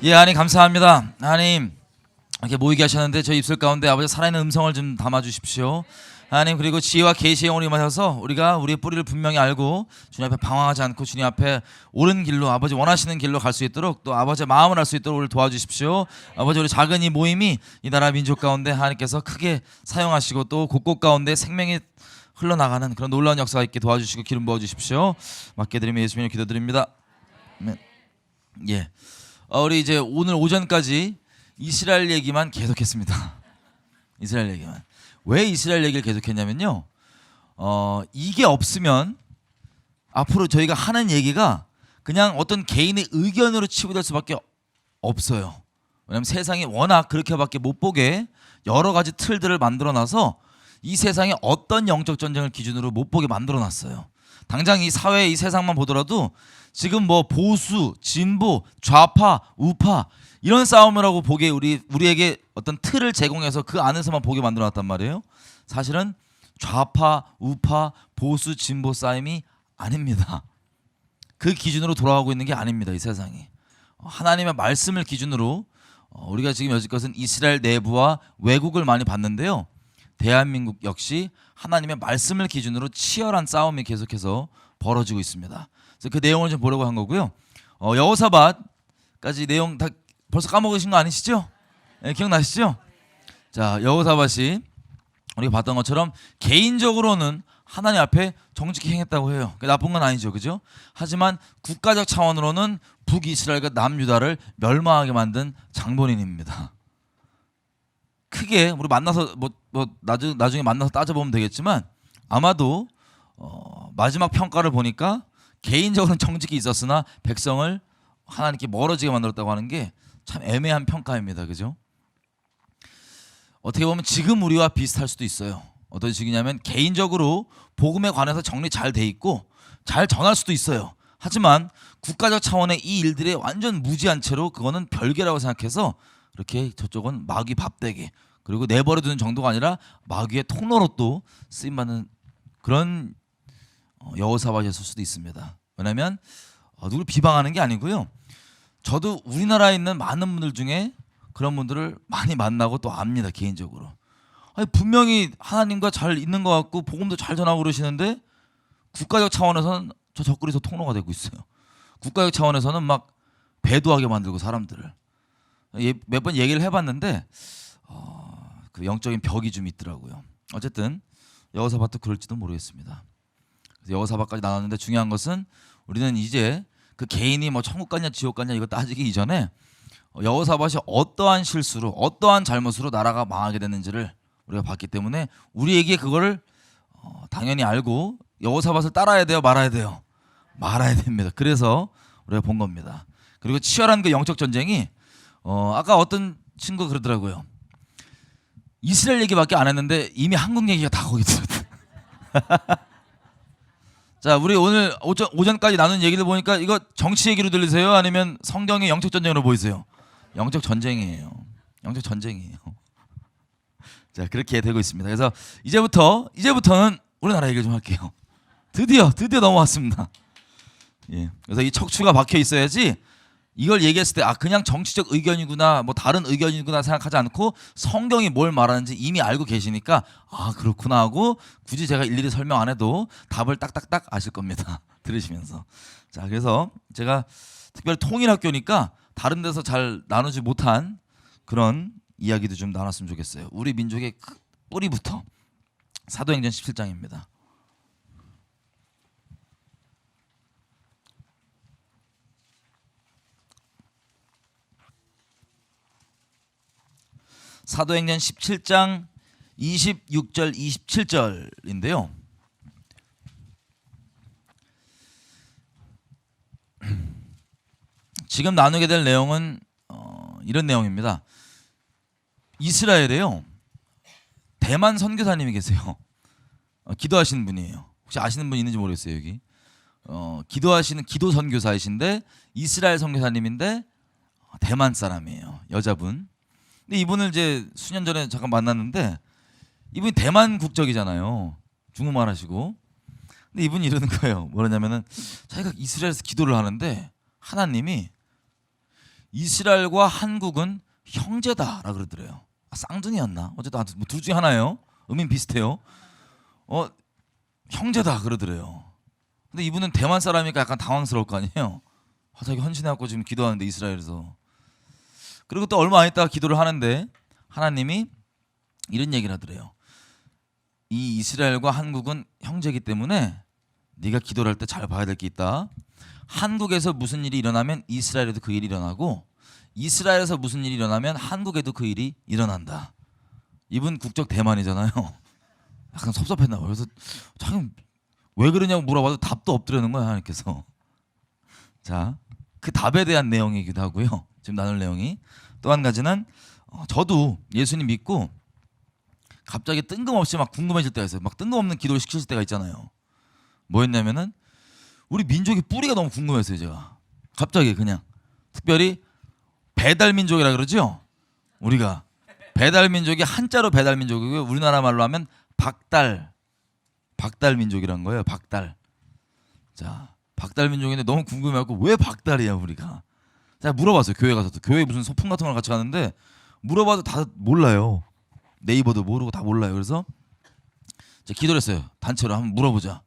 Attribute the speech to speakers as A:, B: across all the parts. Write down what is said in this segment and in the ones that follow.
A: 예, 하나님 감사합니다. 하나님 이렇게 모이게 하셨는데 저희 입술 가운데 아버지 살아있는 음성을 좀 담아 주십시오. 하나님, 그리고 지혜와 계시의 영을 임하셔서 우리가 우리의 뿌리를 분명히 알고 주님 앞에 방황하지 않고 주님 앞에 옳은 길로, 아버지 원하시는 길로 갈 수 있도록, 또 아버지의 마음을 알 수 있도록 우리를 도와주십시오. 아버지, 우리 작은 이 모임이 이 나라 민족 가운데 하나님께서 크게 사용하시고 또 곳곳 가운데 생명이 흘러나가는 그런 놀라운 역사가 있게 도와주시고 기름 부어주십시오. 맡게 드리며 예수님의 기도드립니다. 아멘. 예. 우리 이제 오늘 오전까지 이스라엘 얘기만 계속했습니다. 이스라엘 얘기만. 왜 이스라엘 얘기를 계속했냐면요. 이게 없으면 앞으로 저희가 하는 얘기가 그냥 어떤 개인의 의견으로 치부될 수밖에 없어요. 왜냐하면 세상이 워낙 그렇게밖에 못 보게 여러 가지 틀들을 만들어놔서 이 세상에 어떤 영적 전쟁을 기준으로 못 보게 만들어놨어요. 당장 이 사회, 이 세상만 보더라도 지금 뭐 보수, 진보, 좌파, 우파 이런 싸움을 하고 보게 우리에게 어떤 틀을 제공해서 그 안에서만 보게 만들어놨단 말이에요. 사실은 좌파, 우파, 보수, 진보 싸움이 아닙니다. 그 기준으로 돌아가고 있는 게 아닙니다. 이 세상이 하나님의 말씀을 기준으로 우리가 지금 여지껏은 이스라엘 내부와 외국을 많이 봤는데요. 대한민국 역시 하나님의 말씀을 기준으로 치열한 싸움이 계속해서 벌어지고 있습니다. 그래서 그 내용을 좀 보려고 한 거고요. 여호사밧까지 내용 다 벌써 까먹으신 거 아니시죠? 네, 기억나시죠? 자, 여호사밧이 우리가 봤던 것처럼 개인적으로는 하나님 앞에 정직히 행했다고 해요. 나쁜 건 아니죠, 그죠? 하지만 국가적 차원으로는 북이스라엘과 남유다를 멸망하게 만든 장본인입니다. 크게 우리 만나서 나중에 만나서 따져보면 되겠지만 아마도 마지막 평가를 보니까 개인적으로는 정직이 있었으나 백성을 하나님께 멀어지게 만들었다고 하는 게 참 애매한 평가입니다. 그죠? 어떻게 보면 지금 우리와 비슷할 수도 있어요. 어떤 식이냐면 개인적으로 복음에 관해서 정리 잘 돼 있고 잘 전할 수도 있어요. 하지만 국가적 차원의 이 일들이 완전 무지한 채로 그거는 별개라고 생각해서 이렇게 저쪽은 마귀 밥되게 그리고 내버려 두는 정도가 아니라 마귀의 통로로 또 쓰임받는 그런 여호사밧이었을 수도 있습니다. 왜냐하면 누굴 비방하는 게 아니고요. 저도 우리나라에 있는 많은 분들 중에 그런 분들을 많이 만나고 또 압니다. 개인적으로. 아니, 분명히 하나님과 잘 있는 것 같고 복음도 잘 전하고 그러시는데 국가적 차원에서는 저 적그리스도 통로가 되고 있어요. 국가적 차원에서는 막 배도하게 만들고 사람들을 몇 번 얘기를 해봤는데 그 영적인 벽이 좀 있더라고요. 어쨌든 여호사밧도 그럴지도 모르겠습니다. 그래서 여호사밧까지 나눴는데 중요한 것은 우리는 이제 그 개인이 뭐 천국 갔냐 지옥 갔냐 이거 따지기 이전에 여호사밧이 어떠한 실수로 어떠한 잘못으로 나라가 망하게 됐는지를 우리가 봤기 때문에 우리에게 그거를 당연히 알고 여호사밧을 따라야 돼요, 말아야 돼요? 말아야 됩니다. 그래서 우리가 본 겁니다. 그리고 치열한 그 영적 전쟁이 아까 어떤 친구가 그러더라고요. 이스라엘 얘기밖에 안 했는데 이미 한국 얘기가 다 거기 들었다. 자, 우리 오늘 오전까지 나눈 얘기를 보니까 이거 정치 얘기로 들리세요? 아니면 성경의 영적 전쟁으로 보이세요? 영적 전쟁이에요. 영적 전쟁이에요. 자, 그렇게 되고 있습니다. 그래서 이제부터는 우리나라 얘기를 좀 할게요. 드디어 넘어왔습니다. 예. 그래서 이 척추가 박혀 있어야지 이걸 얘기했을 때 그냥 정치적 의견이구나 뭐 다른 의견이구나 생각하지 않고 성경이 뭘 말하는지 이미 알고 계시니까 그렇구나 하고 굳이 제가 일일이 설명 안 해도 답을 딱딱딱 아실 겁니다. 들으시면서. 자, 그래서 제가 특별히 통일학교니까 다른 데서 잘 나누지 못한 그런 이야기도 좀 나눴으면 좋겠어요. 우리 민족의 뿌리부터 사도행전 17장입니다. 사도행전 17장 26절 27절인데요. 지금 나누게 될 내용은 이런 내용입니다. 이스라엘에요. 대만 선교사님이 계세요. 기도하시는 분이에요. 혹시 아시는 분 있는지 모르겠어요. 여기 기도하시는 기도 선교사이신데 이스라엘 선교사님인데 대만 사람이에요. 여자분. 근데 이분을 이제 수년 전에 잠깐 만났는데 이분이 대만 국적이잖아요. 중국말 하시고. 근데 이분이 이러는 거예요. 뭐냐면은 자기가 이스라엘에서 기도를 하는데 하나님이 이스라엘과 한국은 형제다라 그러더래요. 쌍둥이였나? 어쨌든 뭐 둘 중에 하나예요. 의미는 비슷해요. 형제다 그러더래요. 근데 이분은 대만 사람이니까 약간 당황스러울 거 아니에요. 자기 헌신해갖고 지금 기도하는데 이스라엘에서. 그리고 또 얼마 안 있다가 기도를 하는데 하나님이 이런 얘기를 하더래요. 이 이스라엘과 한국은 형제이기 때문에 네가 기도를 할 때 잘 봐야 될 게 있다. 한국에서 무슨 일이 일어나면 이스라엘에도 그 일이 일어나고 이스라엘에서 무슨 일이 일어나면 한국에도 그 일이 일어난다. 이분 국적 대만이잖아요. 약간 섭섭했나 봐요. 그래서 자기 왜 그러냐고 물어봐도 답도 없더라는 거야 하나님께서. 자, 그 답에 대한 내용이기도 하고요. 지금 나눌 내용이 또 한 가지는 저도 예수님 믿고 갑자기 뜬금없이 막 궁금해질 때가 있어요. 막 뜬금없는 기도를 시키실 때가 있잖아요. 뭐였냐면은 우리 민족의 뿌리가 너무 궁금했어요. 제가 갑자기 그냥 특별히 배달민족이라 그러죠. 우리가 배달민족이 한자로 배달민족이고요. 우리나라 말로 하면 박달민족이란 거예요. 박달. 자, 박달민족인데 너무 궁금해갖고 왜 박달이야 우리가. 제가 물어봤어요. 교회 가서도. 교회 무슨 소풍 같은 걸 같이 가는데 물어봐도 다 몰라요. 네이버도 모르고 다 몰라요. 그래서 제가 기도를 했어요. 단체로 한번 물어보자.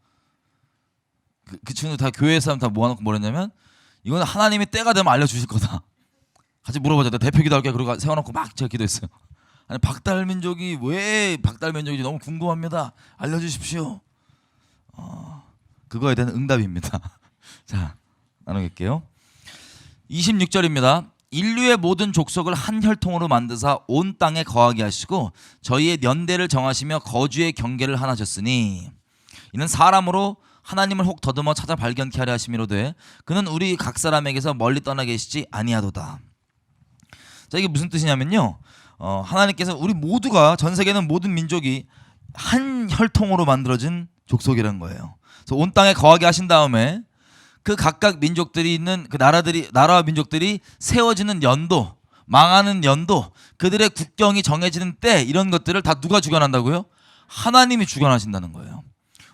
A: 그 친구 다 교회 사람 다 모아놓고 뭐랬냐면 이거는 하나님이 때가 되면 알려주실 거다. 같이 물어보자. 내가 대표 기도할게. 그러고 세워놓고 막 제가 기도했어요. 아니 박달민족이 왜 박달민족인지 너무 궁금합니다. 알려주십시오. 그거에 대한 응답입니다. 자, 나누겠게요. 26절입니다. 인류의 모든 족속을 한 혈통으로 만드사 온 땅에 거하게 하시고 저희의 연대를 정하시며 거주의 경계를 하나셨으니 이는 사람으로 하나님을 혹 더듬어 찾아 발견케 하려 하심이로되 그는 우리 각 사람에게서 멀리 떠나 계시지 아니하도다. 자, 이게 무슨 뜻이냐면요. 하나님께서 우리 모두가 전 세계는 모든 민족이 한 혈통으로 만들어진 족속이라는 거예요. 그래서 온 땅에 거하게 하신 다음에 그 각각 민족들이 있는 그 나라와 민족들이 세워지는 연도, 망하는 연도, 그들의 국경이 정해지는 때 이런 것들을 다 누가 주관한다고요? 하나님이 주관하신다는 거예요.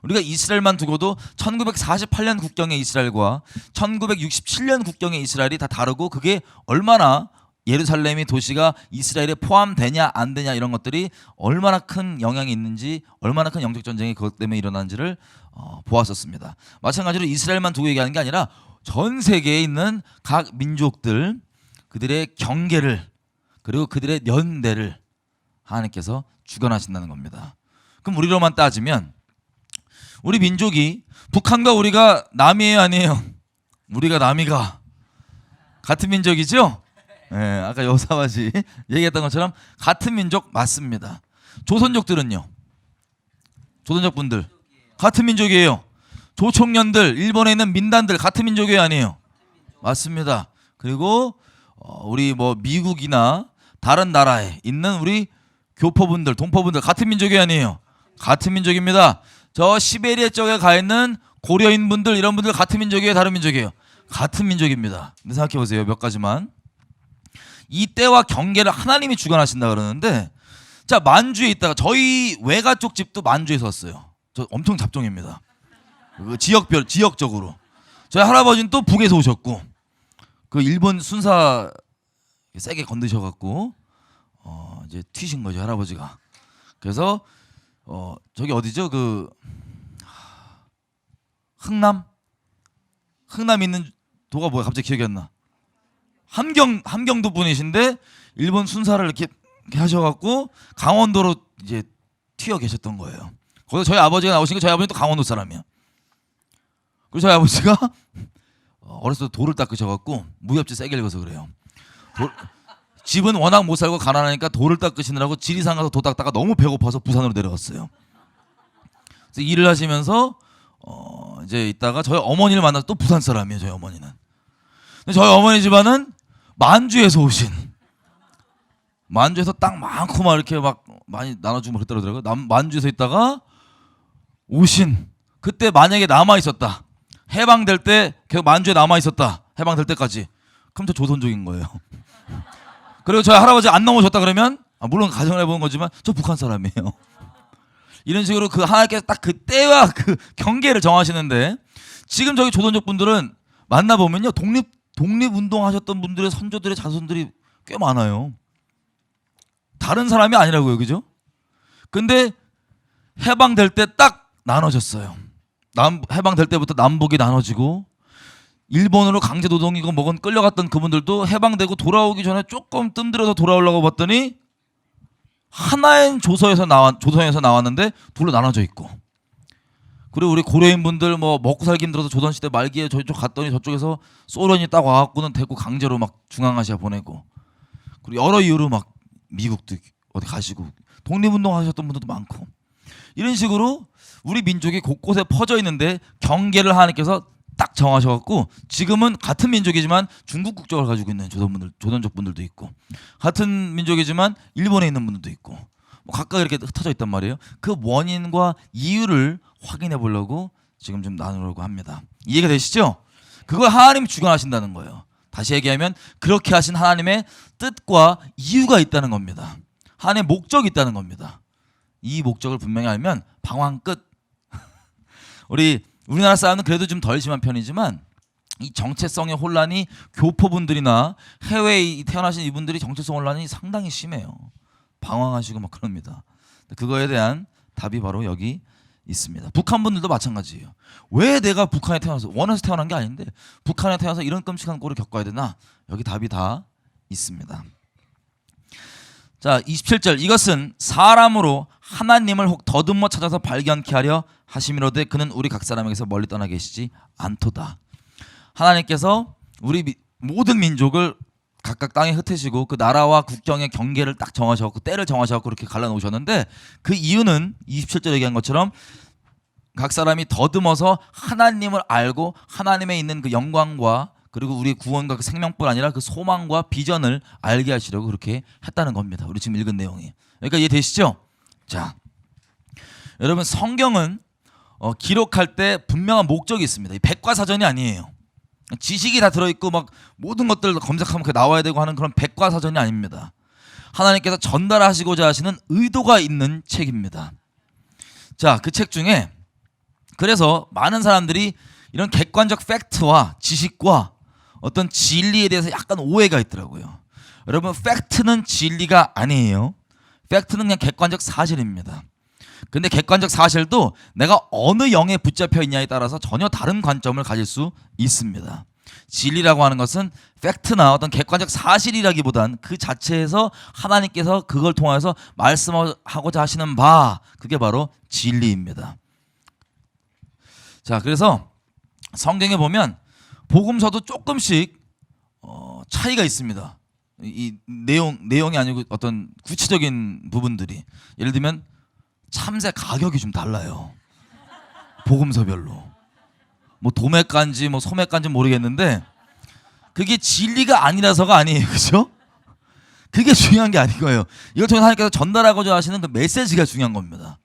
A: 우리가 이스라엘만 두고도 1948년 국경의 이스라엘과 1967년 국경의 이스라엘이 다 다르고 그게 얼마나 예루살렘이 도시가 이스라엘에 포함되냐 안 되냐 이런 것들이 얼마나 큰 영향이 있는지 얼마나 큰 영적 전쟁이 그것 때문에 일어난지를 보았었습니다. 마찬가지로 이스라엘만 두고 얘기하는 게 아니라 전 세계에 있는 각 민족들 그들의 경계를 그리고 그들의 연대를 하나님께서 주관하신다는 겁니다. 그럼 우리로만 따지면 우리 민족이 북한과 우리가 남이에요 아니에요? 우리가 남이가 같은 민족이죠? 네, 아까 여사와지 얘기했던 것처럼 같은 민족 맞습니다. 조선족들은요? 조선족 분들 같은 민족이에요. 조총련들 일본에 있는 민단들 같은 민족이에요 아니에요? 맞습니다. 그리고 우리 뭐 미국이나 다른 나라에 있는 우리 교포분들 동포분들 같은 민족이 아니에요? 같은 민족입니다. 저 시베리아 쪽에 가 있는 고려인 분들 이런 분들 같은 민족이에요 다른 민족이에요? 같은 민족입니다. 근데 생각해 보세요. 몇 가지만 이 때와 경계를 하나님이 주관하신다 그러는데 자 만주에 있다가 저희 외가 쪽 집도 만주에서 왔어요. 저 엄청 잡종입니다. 그 지역적으로 저희 할아버지는 또 북에서 오셨고 그 일본 순사 세게 건드셔갖고 이제 튀신 거죠 할아버지가. 그래서 저기 어디죠 그 흥남 있는 도가 뭐야 갑자기 기억이 안 나. 함경도 분이신데 일본 순사를 이렇게 하셔갖고 강원도로 이제 튀어 계셨던 거예요. 거기서 저희 아버지가 나오시니까 저희 아버지는 또 강원도 사람이야. 그리고 저희 아버지가 어렸을 때 돌을 닦으셔갖고 무협지 세게 읽어서 그래요. 집은 워낙 못 살고 가난하니까 돌을 닦으시느라고 지리산 가서 돌 닦다가 너무 배고파서 부산으로 내려갔어요. 그래서 일을 하시면서 이제 있다가 저희 어머니를 만나서 또 부산 사람이에요. 저희 어머니는. 근데 저희 어머니 집안은 만주에서 오신 만주에서 땅 많고 막 이렇게 막 많이 나눠주고 그랬더라고요. 만주에서 있다가 오신 그때 만약에 남아 있었다 해방될 때 계속 만주에 남아 있었다 해방될 때까지 그럼 저 조선족인 거예요. 그리고 저희 할아버지 안 넘어졌다 그러면 물론 가정을 해보는 거지만 저 북한 사람이에요. 이런 식으로 그 하나님께서 딱 그 때와 그 경계를 정하시는데 지금 저기 조선족 분들은 만나보면요 독립운동하셨던 분들의 선조들의 자손들이 꽤 많아요. 다른 사람이 아니라고요, 그죠? 근데 해방될 때 딱 나눠졌어요. 해방될 때부터 남북이 나눠지고 일본으로 강제노동이고 뭐건 끌려갔던 그분들도 해방되고 돌아오기 전에 조금 뜸들여서 돌아오려고 봤더니 하나의 조선에서 나왔는데 둘로 나눠져 있고, 그리고 우리 고려인 분들 뭐 먹고 살기 힘들어서 조선시대 말기에 저쪽 갔더니 저쪽에서 소련이 딱 와갖고는 대구 강제로 막 중앙아시아 보내고, 그리고 여러 이유로 막 미국도 어디 가시고 독립운동 하셨던 분들도 많고, 이런 식으로 우리 민족이 곳곳에 퍼져 있는데 경계를 하나님께서 딱 정하셔갖고 지금은 같은 민족이지만 중국 국적을 가지고 있는 조선족 분들도 있고, 같은 민족이지만 일본에 있는 분들도 있고, 뭐 각각 이렇게 흩어져 있단 말이에요. 그 원인과 이유를 확인해 보려고 지금 좀 나누려고 합니다. 이해가 되시죠? 그걸 하나님이 주관하신다는 거예요. 다시 얘기하면 그렇게 하신 하나님의 뜻과 이유가 있다는 겁니다. 하나님의 목적이 있다는 겁니다. 이 목적을 분명히 알면 방황 끝. 우리나라 사람은 그래도 좀 덜 심한 편이지만 이 정체성의 혼란이 교포분들이나 해외에 태어나신 이분들이 정체성 혼란이 상당히 심해요. 방황하시고 막 그럽니다. 그거에 대한 답이 바로 여기 있습니다. 북한 분들도 마찬가지예요. 왜 내가 북한에 태어나서, 원해서 태어난 게 아닌데 북한에 태어나서 이런 끔찍한 꼴을 겪어야 되나? 여기 답이 다 있습니다. 자, 27절, 이것은 사람으로 하나님을 혹 더듬어 찾아서 발견케 하려 하심이로되 그는 우리 각 사람에게서 멀리 떠나 계시지 않도다. 하나님께서 우리 모든 민족을 각각 땅에 흩으시고 그 나라와 국경의 경계를 딱 정하셔서 때를 정하셔서 그렇게 갈라놓으셨는데, 그 이유는 27절에 얘기한 것처럼 각 사람이 더듬어서 하나님을 알고 하나님에 있는 그 영광과 그리고 우리의 구원과 그 생명뿐 아니라 그 소망과 비전을 알게 하시려고 그렇게 했다는 겁니다. 우리 지금 읽은 내용이. 그러니까 이해되시죠? 자, 여러분, 성경은 기록할 때 분명한 목적이 있습니다. 이 백과사전이 아니에요. 지식이 다 들어있고 막 모든 것들 검색하면 그게 나와야 되고 하는 그런 백과사전이 아닙니다. 하나님께서 전달하시고자 하시는 의도가 있는 책입니다. 자, 그 책 중에 그래서 많은 사람들이 이런 객관적 팩트와 지식과 어떤 진리에 대해서 약간 오해가 있더라고요. 여러분, 팩트는 진리가 아니에요. 팩트는 그냥 객관적 사실입니다. 근데 객관적 사실도 내가 어느 영에 붙잡혀 있냐에 따라서 전혀 다른 관점을 가질 수 있습니다. 진리라고 하는 것은 팩트나 어떤 객관적 사실이라기보단 그 자체에서 하나님께서 그걸 통해서 말씀하고자 하시는 바, 그게 바로 진리입니다. 자, 그래서 성경에 보면 복음서도 조금씩 차이가 있습니다. 이 내용이 아니고 어떤 구체적인 부분들이, 예를 들면 참새 가격이 좀 달라요. 복음서별로. 뭐 도매가인지 뭐 소매가인지 모르겠는데 그게 진리가 아니라서가 아니에요. 그죠? 그게 중요한 게 아니고요. 이걸 통해서 하나님께서 전달하고자 하시는 그 메시지가 중요한 겁니다.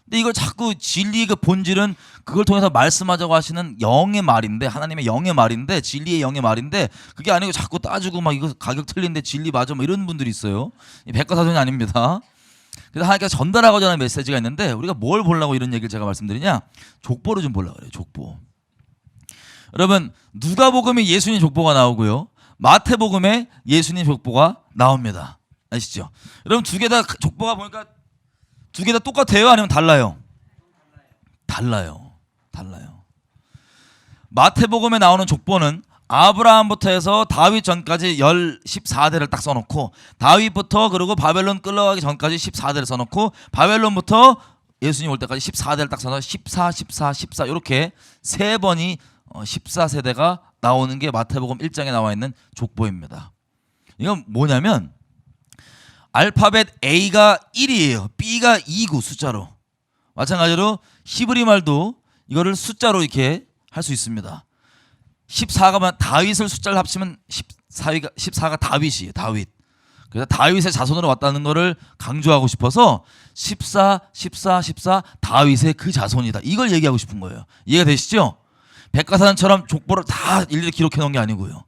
A: 근데 이걸 자꾸 진리의 그 본질은 그걸 통해서 말씀하자고 하시는 영의 말인데, 하나님의 영의 말인데, 진리의 영의 말인데, 그게 아니고 자꾸 따지고 막 이거 가격 틀린데 진리 맞아 뭐 이런 분들이 있어요. 백과사전이 아닙니다. 그래서 하나님께서 전달하고자 하는 메시지가 있는데, 우리가 뭘 보려고 이런 얘기를 제가 말씀드리냐, 족보를 좀 보려고 그래요. 족보. 여러분, 누가복음에 예수님 족보가 나오고요, 마태복음에 예수님 족보가 나옵니다. 아시죠? 여러분, 두 개 다 족보가 보니까 두 개 다 똑같아요? 아니면 달라요? 달라요. 마태복음에 나오는 족보는 아브라함부터 해서 다윗 전까지 14대를 딱 써놓고, 다윗부터 그리고 바벨론 끌려가기 전까지 14대를 써놓고, 바벨론부터 예수님 올 때까지 14대를 딱 써서 14 이렇게 세 번이 14세대가 나오는 게 마태복음 1장에 나와 있는 족보입니다. 이건 뭐냐면 알파벳 A가 1이에요. B가 2고 숫자로. 마찬가지로 히브리 말도 이거를 숫자로 이렇게 할 수 있습니다. 14가 다윗을 숫자를 합치면 14가 다윗이에요. 다윗. 그래서 다윗의 자손으로 왔다는 거를 강조하고 싶어서 14 다윗의 그 자손이다. 이걸 얘기하고 싶은 거예요. 이해가 되시죠? 백과사전처럼 족보를 다 일일이 기록해 놓은 게 아니고요.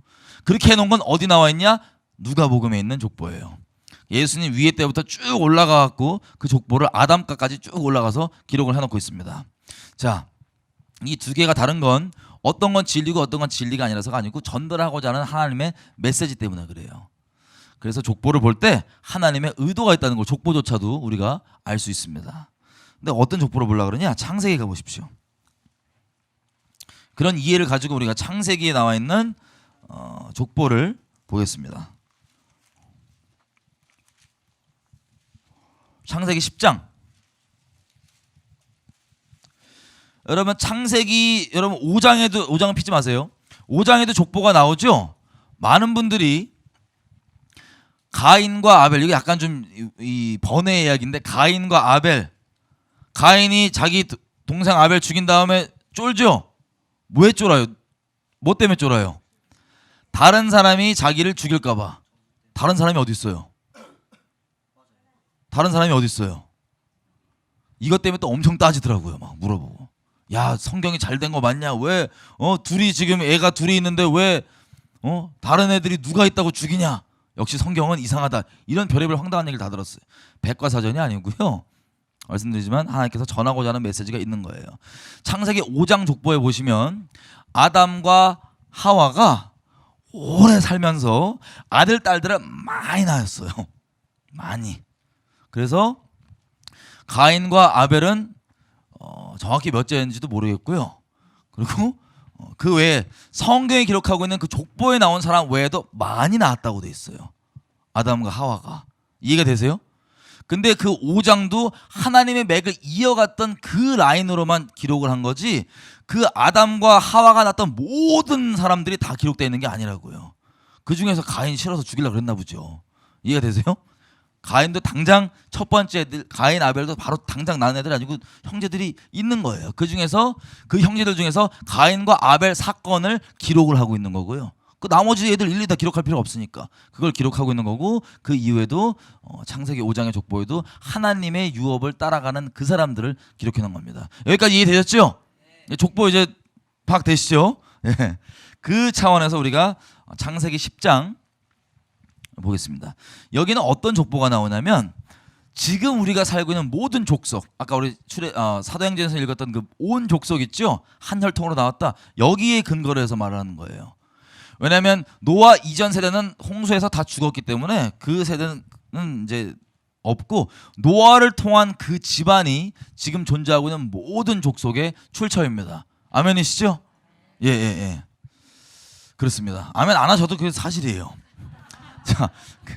A: 그렇게 해놓은 건 어디 나와 있냐? 누가복음에 있는 족보예요. 예수님 위에 때부터 쭉 올라가갖고 그 족보를 아담까지 쭉 올라가서 기록을 해놓고 있습니다. 자, 이 두 개가 다른 건 어떤 건 진리고 어떤 건 진리가 아니라서가 아니고 전달하고자 하는 하나님의 메시지 때문에 그래요. 그래서 족보를 볼 때 하나님의 의도가 있다는 걸 족보조차도 우리가 알 수 있습니다. 근데 어떤 족보를 보려고 그러냐? 창세기 가보십시오. 그런 이해를 가지고 우리가 창세기에 나와 있는 족보를 보겠습니다. 창세기 10장. 여러분 창세기 여러분 5장은 피지 마세요. 5장에도 족보가 나오죠. 많은 분들이 가인과 아벨, 이게 약간 좀 이 번외 이야기인데, 가인과 아벨, 가인이 자기 동생 아벨 죽인 다음에 쫄죠. 왜 쫄아요? 뭐 때문에 쫄아요? 다른 사람이 자기를 죽일까 봐. 다른 사람이 어디 있어요? 다른 사람이 어디 있어요? 이것 때문에 또 엄청 따지더라고요. 막 물어보고, 야 성경이 잘 된 거 맞냐? 왜 둘이 지금 애가 둘이 있는데 왜 다른 애들이 누가 있다고 죽이냐? 역시 성경은 이상하다. 이런 별의별 황당한 얘기를 다 들었어요. 백과사전이 아니고요. 말씀드리지만 하나님께서 전하고자 하는 메시지가 있는 거예요. 창세기 5장 족보에 보시면 아담과 하와가 오래 살면서 아들 딸들을 많이 낳았어요. 많이. 그래서 가인과 아벨은 정확히 몇째인지도 모르겠고요. 그리고 그 외에 성경에 기록하고 있는 그 족보에 나온 사람 외에도 많이 낳았다고 돼 있어요. 아담과 하와가. 이해가 되세요? 근데 그 5장도 하나님의 맥을 이어갔던 그 라인으로만 기록을 한 거지, 그 아담과 하와가 낳았던 모든 사람들이 다 기록되어 있는 게 아니라고요. 그 중에서 가인 싫어서 죽이려고 그랬나 보죠. 이해가 되세요? 가인도 당장 첫 번째 애들, 가인 아벨도 바로 당장 낳은 애들 아니고 형제들이 있는 거예요. 그 중에서 그 형제들 중에서 가인과 아벨 사건을 기록을 하고 있는 거고요. 그 나머지 애들 일일이 다 기록할 필요가 없으니까 그걸 기록하고 있는 거고, 그 이후에도 창세기 5장의 족보에도 하나님의 유업을 따라가는 그 사람들을 기록해 놓은 겁니다. 여기까지 이해되셨죠? 족보 이제 파악되시죠? 네. 그 차원에서 우리가 창세기 10장 보겠습니다. 여기는 어떤 족보가 나오냐면, 지금 우리가 살고 있는 모든 족속, 아까 우리 사도행전에서 읽었던 그 온 족속 있죠? 한 혈통으로 나왔다. 여기에 근거를 해서 말하는 거예요. 왜냐하면 노아 이전 세대는 홍수에서 다 죽었기 때문에 그 세대는 이제 없고, 노아를 통한 그 집안이 지금 존재하고 있는 모든 족속의 출처입니다. 아멘이시죠? 예. 그렇습니다. 아멘 안 하셔도 그게 사실이에요. 자,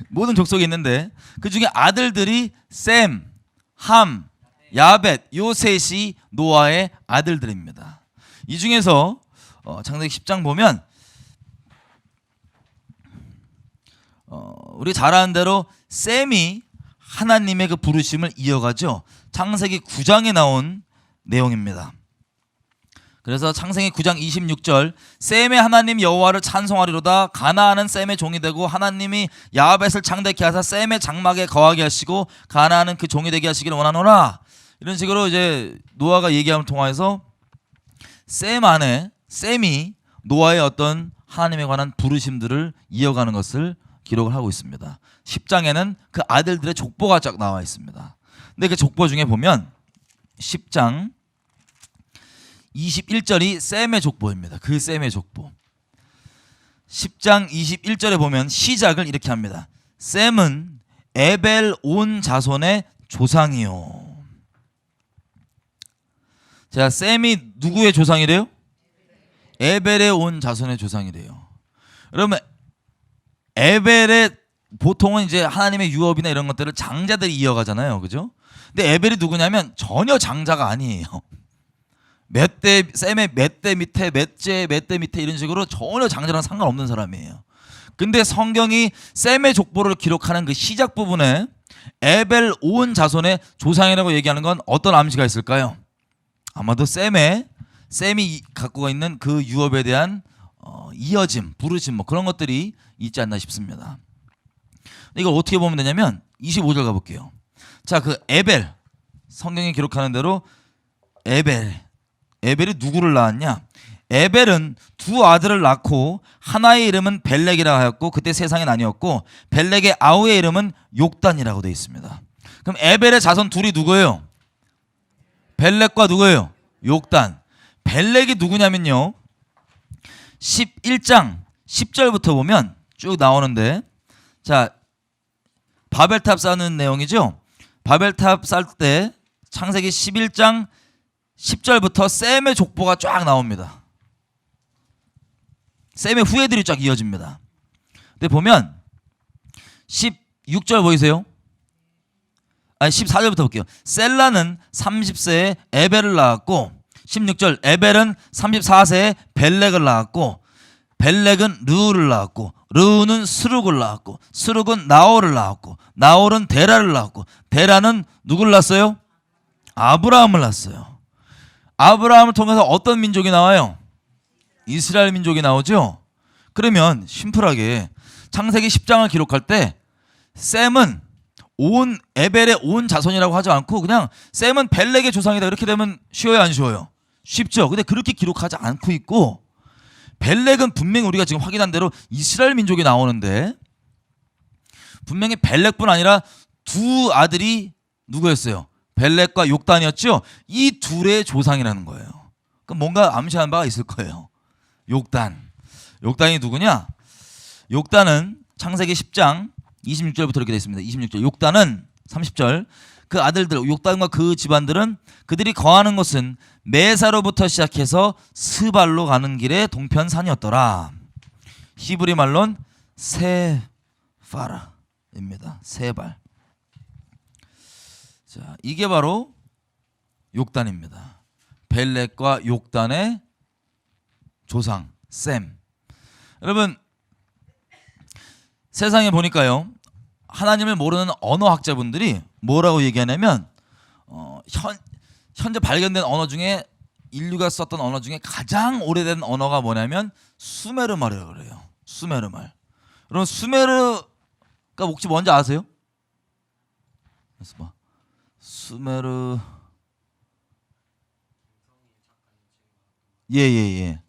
A: 모든 족속이 있는데 그 중에 아들들이 셈, 함, 야벳, 요 셋이 노아의 아들들입니다. 이 중에서 창세기 10장 보면 우리 잘 아는 대로 셈이 하나님의 그 부르심을 이어가죠. 창세기 9장에 나온 내용입니다. 그래서 창세기 9장 26절, 셈의 하나님 여호와를 찬송하리로다. 가나안은 셈의 종이 되고 하나님이 야벳을 창대케 하사 셈의 장막에 거하게 하시고 가나안은 그 종이 되게 하시기를 원하노라. 이런 식으로 이제 노아가 얘기함을 통해서 셈 안에 셈이 노아의 어떤 하나님에 관한 부르심들을 이어가는 것을 기록을 하고 있습니다. 10장에는 그 아들들의 족보가 쫙 나와 있습니다. 근데 그 족보 중에 보면 10장 21절이 셈의 족보입니다. 그 셈의 족보. 10장 21절에 보면 시작을 이렇게 합니다. 셈은 에벨 온 자손의 조상이요. 자, 셈이 누구의 조상이래요? 에벨의 온 자손의 조상이래요. 여러분, 에벨의 보통은 이제 하나님의 유업이나 이런 것들을 장자들이 이어가잖아요, 그죠? 근데 에벨이 누구냐면 전혀 장자가 아니에요. 셈의 몇 대 밑에, 몇 대 밑에 이런 식으로 전혀 장자랑 상관없는 사람이에요. 근데 성경이 셈의 족보를 기록하는 그 시작 부분에 에벨 온 자손의 조상이라고 얘기하는 건 어떤 암시가 있을까요? 아마도 셈이 갖고 있는 그 유업에 대한 이어짐, 부르심 뭐 그런 것들이 있지 않나 싶습니다. 이걸 어떻게 보면 되냐면 25절 가볼게요. 자, 그 에벨, 성경이 기록하는 대로 에벨이 누구를 낳았냐? 에벨은 두 아들을 낳고 하나의 이름은 벨렉이라 하였고 그때 세상에 나뉘었고 벨렉의 아우의 이름은 욕단이라고 되어 있습니다. 그럼 에벨의 자손 둘이 누구예요? 벨렉과 누구예요? 욕단. 벨렉이 누구냐면요. 11장 10절부터 보면 쭉 나오는데, 자, 바벨탑 쌓는 내용이죠. 바벨탑 쌓을 때 창세기 11장 10절부터 셈의 족보가 쫙 나옵니다. 셈의 후예들이 쫙 이어집니다. 근데 보면 16절 보이세요? 아니 14절부터 볼게요. 셀라는 30세에 에벨을 낳았고, 16절 에벨은 34세에 벨렉을 낳았고, 벨렉은 르우를 낳았고, 르우는 스룩을 낳았고, 스룩은 나홀을 낳았고, 나홀은 데라를 낳았고, 데라는 누굴 낳았어요? 아브라함을 낳았어요. 아브라함을 통해서 어떤 민족이 나와요? 이스라엘 민족이 나오죠. 그러면 심플하게 창세기 10장을 기록할 때 셈은 온 에벨의 온 자손이라고 하지 않고 그냥 셈은 벨렉의 조상이다 이렇게 되면 쉬워요, 안 쉬워요? 쉽죠. 근데 그렇게 기록하지 않고 있고, 벨렉은 분명히 우리가 지금 확인한 대로 이스라엘 민족이 나오는데, 분명히 벨렉뿐 아니라 두 아들이 누구였어요? 벨렉과 욕단이었죠. 이 둘의 조상이라는 거예요. 그럼 뭔가 암시하는 바가 있을 거예요. 욕단이 누구냐? 욕단은 창세기 10장 26절부터 이렇게 되어 있습니다. 26절. 욕단은 30절. 그 아들들 욕단과 그 집안들은 그들이 거하는 곳은 메사로부터 시작해서 스발로 가는 길의 동편산이었더라. 히브리 말론 세바라입니다. 세발. 자, 이게 바로 욕단입니다. 벨렉과 욕단의 조상 셈. 여러분, 세상에 보니까요, 하나님을 모르는 언어학자분들이 뭐라고 얘기하냐면, 현재 발견된 언어 중에, 인류가 썼던 언어 중에 가장 오래된 언어가 뭐냐면 수메르 말이라고 그래요. 수메르 말. 여러분, 수메르가 혹시 뭔지 아세요? 그래서 뭐 수메르, 예.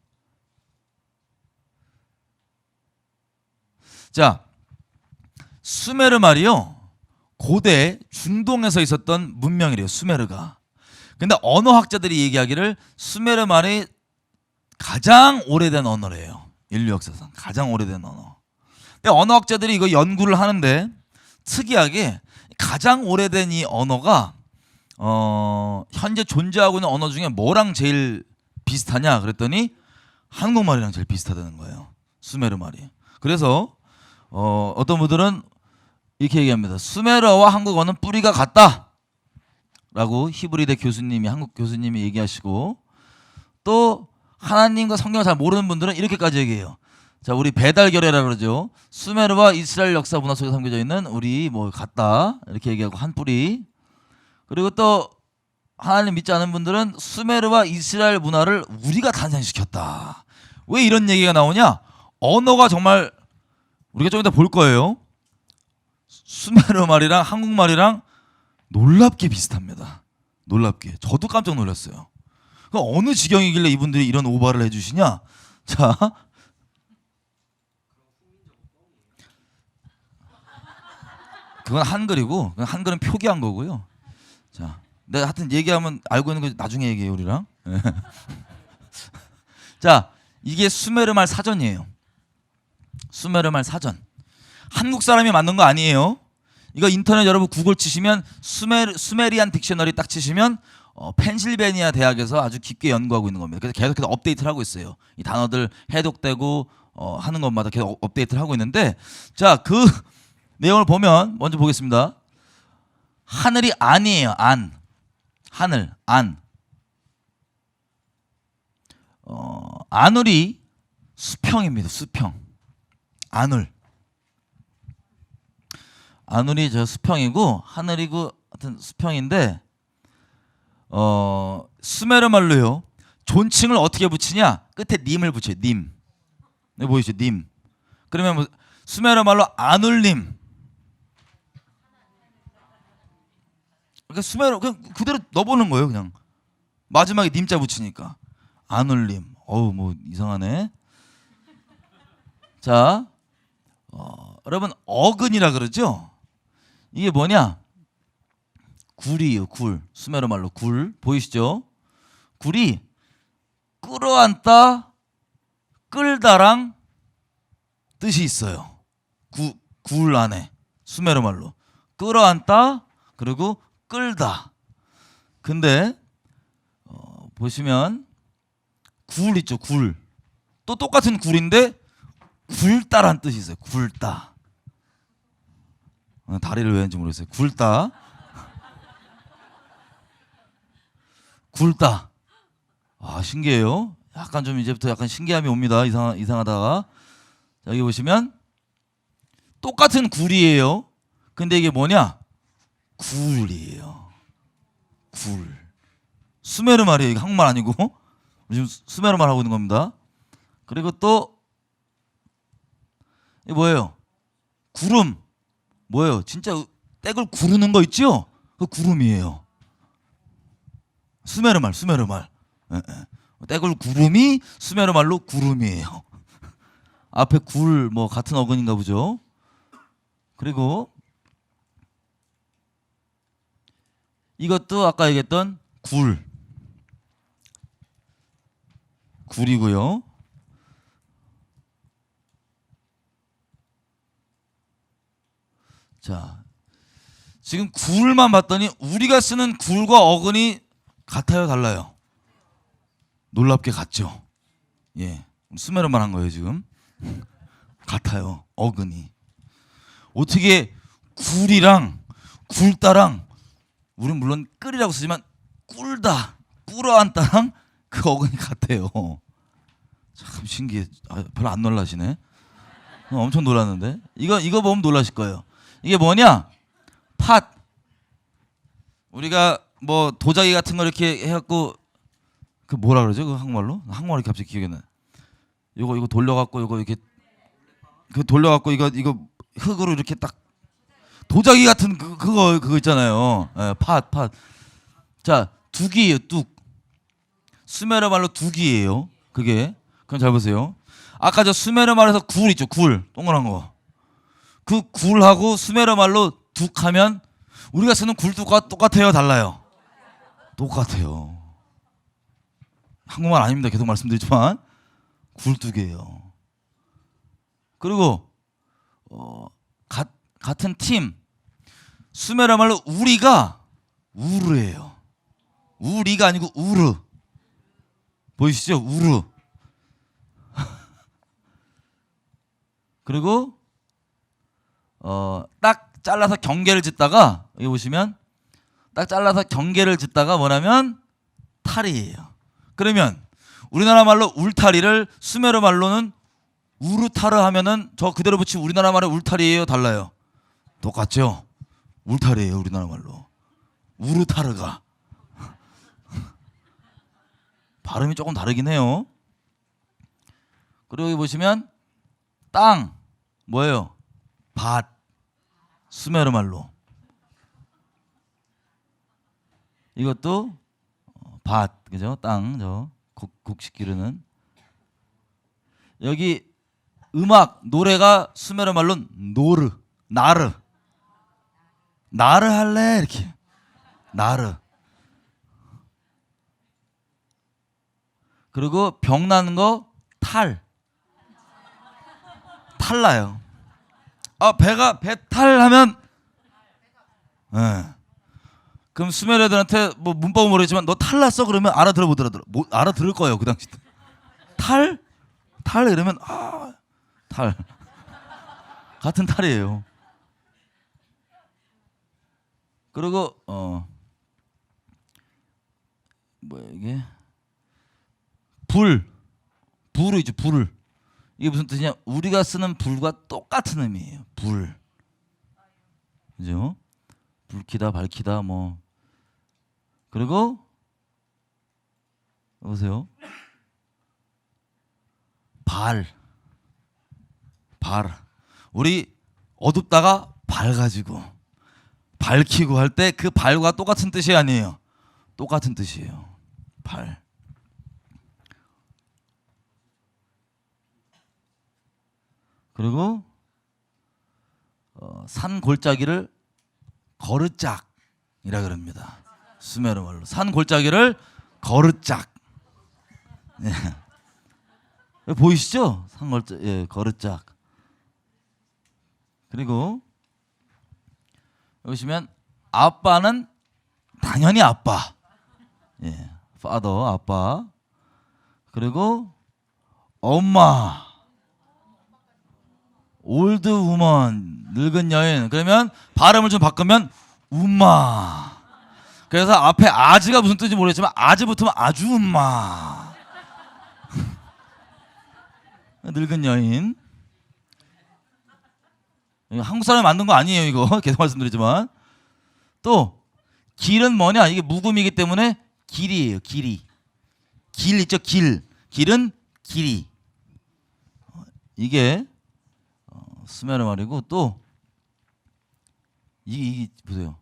A: 자, 수메르 말이요, 고대 중동에서 있었던 문명이래요. 수메르가. 근데 언어학자들이 얘기하기를 수메르 말이 가장 오래된 언어래요. 인류 역사상 가장 오래된 언어. 근데 언어학자들이 이거 연구를 하는데 특이하게 가장 오래된 이 언어가 현재 존재하고 있는 언어 중에 뭐랑 제일 비슷하냐 그랬더니 한국말이랑 제일 비슷하다는 거예요. 수메르 말이. 그래서 어떤 분들은 이렇게 얘기합니다. 수메르어와 한국어는 뿌리가 같다 라고 히브리대 교수님이, 한국 교수님이 얘기하시고, 또 하나님과 성경을 잘 모르는 분들은 이렇게까지 얘기해요. 자, 우리 배달결례라 그러죠. 수메르와 이스라엘 역사 문화 속에 담겨져 있는 우리 뭐 같다 이렇게 얘기하고 한 뿌리. 그리고 또 하나님 믿지 않은 분들은 수메르와 이스라엘 문화를 우리가 탄생시켰다. 왜 이런 얘기가 나오냐? 언어가 정말 우리가 좀 이따 볼 거예요. 수메르 말이랑 한국말이랑 놀랍게 비슷합니다. 놀랍게. 저도 깜짝 놀랐어요. 어느 지경이길래 이분들이 이런 오바를 해주시냐? 자, 그건 한글이고, 그건 한글은 표기한 거고요. 자, 내가 하여튼 얘기하면 알고 있는 거 나중에 얘기해요, 우리랑. 자, 이게 수메르 말 사전이에요. 수메르 말 사전. 한국 사람이 만든 거 아니에요. 이거 인터넷 여러분 구글 치시면 수메리안 딕셔너리 딱 치시면 펜실베니아 대학에서 아주 깊게 연구하고 있는 겁니다. 그래서 계속해서 업데이트를 하고 있어요. 이 단어들 해독되고 하는 것마다 계속 업데이트를 하고 있는데, 자, 그 내용을 보면 먼저 보겠습니다. 하늘이 안이에요. 안. 하늘, 안. 아눌이 수평입니다. 수평. 아눌. 아눌이 저 수평이고 하늘이고 하여튼 수평인데, 수메르 말로요, 존칭을 어떻게 붙이냐? 끝에 님을 붙여요. 님. 네, 보이시죠? 님. 그러면 뭐 수메르 말로 아눌님. 그러니까 수메르 그냥 그대로 넣어보는 거예요. 그냥 마지막에 님자 붙이니까 아눌님. 어우, 뭐 이상하네. 자, 여러분 어근이라 그러죠? 이게 뭐냐? 굴이에요. 굴. 수메르 말로 굴. 보이시죠? 굴이 끌어안다, 끌다랑 뜻이 있어요. 굴 안에 수메르 말로 끌어안다 그리고 끌다. 근데 보시면 굴 있죠. 굴. 또 똑같은 굴인데 굴다란 뜻이 있어요. 굴다. 다리를 왜 했는지 모르겠어요. 굴다. 굴다. 아, 신기해요. 약간 좀 이제부터 약간 신기함이 옵니다. 이상하다가. 자, 여기 보시면 똑같은 굴이에요. 근데 이게 뭐냐? 굴이에요. 굴. 수메르 말이에요. 이게 한국말 아니고. 지금 수메르 말 하고 있는 겁니다. 그리고 또 이게 뭐예요? 구름. 뭐예요? 진짜 떼굴 구르는 거 있죠? 그 구름이에요. 수메르 말. 예, 예. 떼굴 구름이 수메르 말로 구름이에요. 앞에 굴 뭐 같은 어근인가 보죠. 그리고 이것도 아까 얘기했던 굴이고요. 자, 지금 굴만 봤더니 우리가 쓰는 굴과 어근이 같아요, 달라요? 놀랍게 같죠. 예, 수메르만 한 거예요 지금. 같아요, 어근이. 어떻게 굴이랑 굴다랑, 우리는 물론 끌이라고 쓰지만 꿀다, 끌어안다랑 그 어근이 같아요. 참 신기해. 별로 안 놀라시네. 엄청 놀랐는데. 이거 보면 놀라실 거예요. 이게 뭐냐? 팥. 우리가 뭐 도자기 같은 거 이렇게 해갖고 그 뭐라 그러죠? 그 한국말로? 한국말이 갑자기 기억이 나. 이거 돌려갖고 이거 이렇게 그 돌려갖고 이거 흙으로 이렇게 딱 도자기 같은 그거 있잖아요. 예, 팥. 자, 둑이에요. 둑. 수메르 말로 둑이에요. 그게. 그럼 잘 보세요. 아까 저 수메르 말에서 굴 있죠. 굴. 동그란 거. 그 굴하고 수메르 말로 둑하면 우리가 쓰는 굴뚝과 똑같아요, 달라요? 똑같아요. 한국말 아닙니다. 계속 말씀드리지만 굴뚝이에요. 그리고 같은 팀 수메르 말로 우리가 우르예요. 우리가 아니고 우르. 보이시죠? 우르. 그리고 딱 잘라서 경계를 짓다가 여기 보시면 딱 잘라서 경계를 짓다가 뭐냐면 탈이에요. 그러면 우리나라 말로 울타리를 수메르 말로는 우르타르 하면은 저 그대로 붙이면 우리나라 말의 울타리예요, 달라요? 똑같죠? 울타리예요, 우리나라 말로. 우르타르가. 발음이 조금 다르긴 해요. 그리고 여기 보시면 땅 뭐예요? 밭. 수메르 말로. 이것도 밭, 그죠? 땅, 저 곡식 기르는. 여기 음악, 노래가 수메르 말로 노르, 나르 할래 이렇게. 나르. 그리고 병 나는 거 탈나요. 배탈하면 그럼 수메르들한테 뭐 문법은 모르겠지만 너 탈났어 그러면 알아들어 보더라도 알아들을 거예요 그 당시. 탈 이러면 탈 같은 탈이에요. 그리고 뭐야 이게 불이죠. 불. 이게 무슨 뜻이냐? 우리가 쓰는 불과 똑같은 의미예요. 불. 그죠? 불키다, 밝히다, 뭐. 그리고 보세요. 발. 우리 어둡다가 밝아지고 밝히고 할 때 그 발과 똑같은 뜻이 아니에요. 똑같은 뜻이에요. 발. 그리고 산 골짜기를 거르짝이라 그럽니다. 수메르 말로 산 골짜기를 거르짝. 예. 보이시죠? 상걸자, 예, 거르짝. 그리고 보시면 아빠는 당연히 아빠. 예, father 아빠. 그리고 엄마, old woman 늙은 여인. 그러면 발음을 좀 바꾸면 엄마. 그래서 앞에 아즈가 무슨 뜻인지 모르겠지만 아즈 붙으면 아주 엄마. 늙은 여인. 한국 사람이 만든 거 아니에요 이거. 계속 말씀드리지만. 또 길은 뭐냐, 이게 묵음이기 때문에 길이에요. 길이. 길 있죠. 길은 길이. 이게 스메르 말이고, 또 이게 보세요.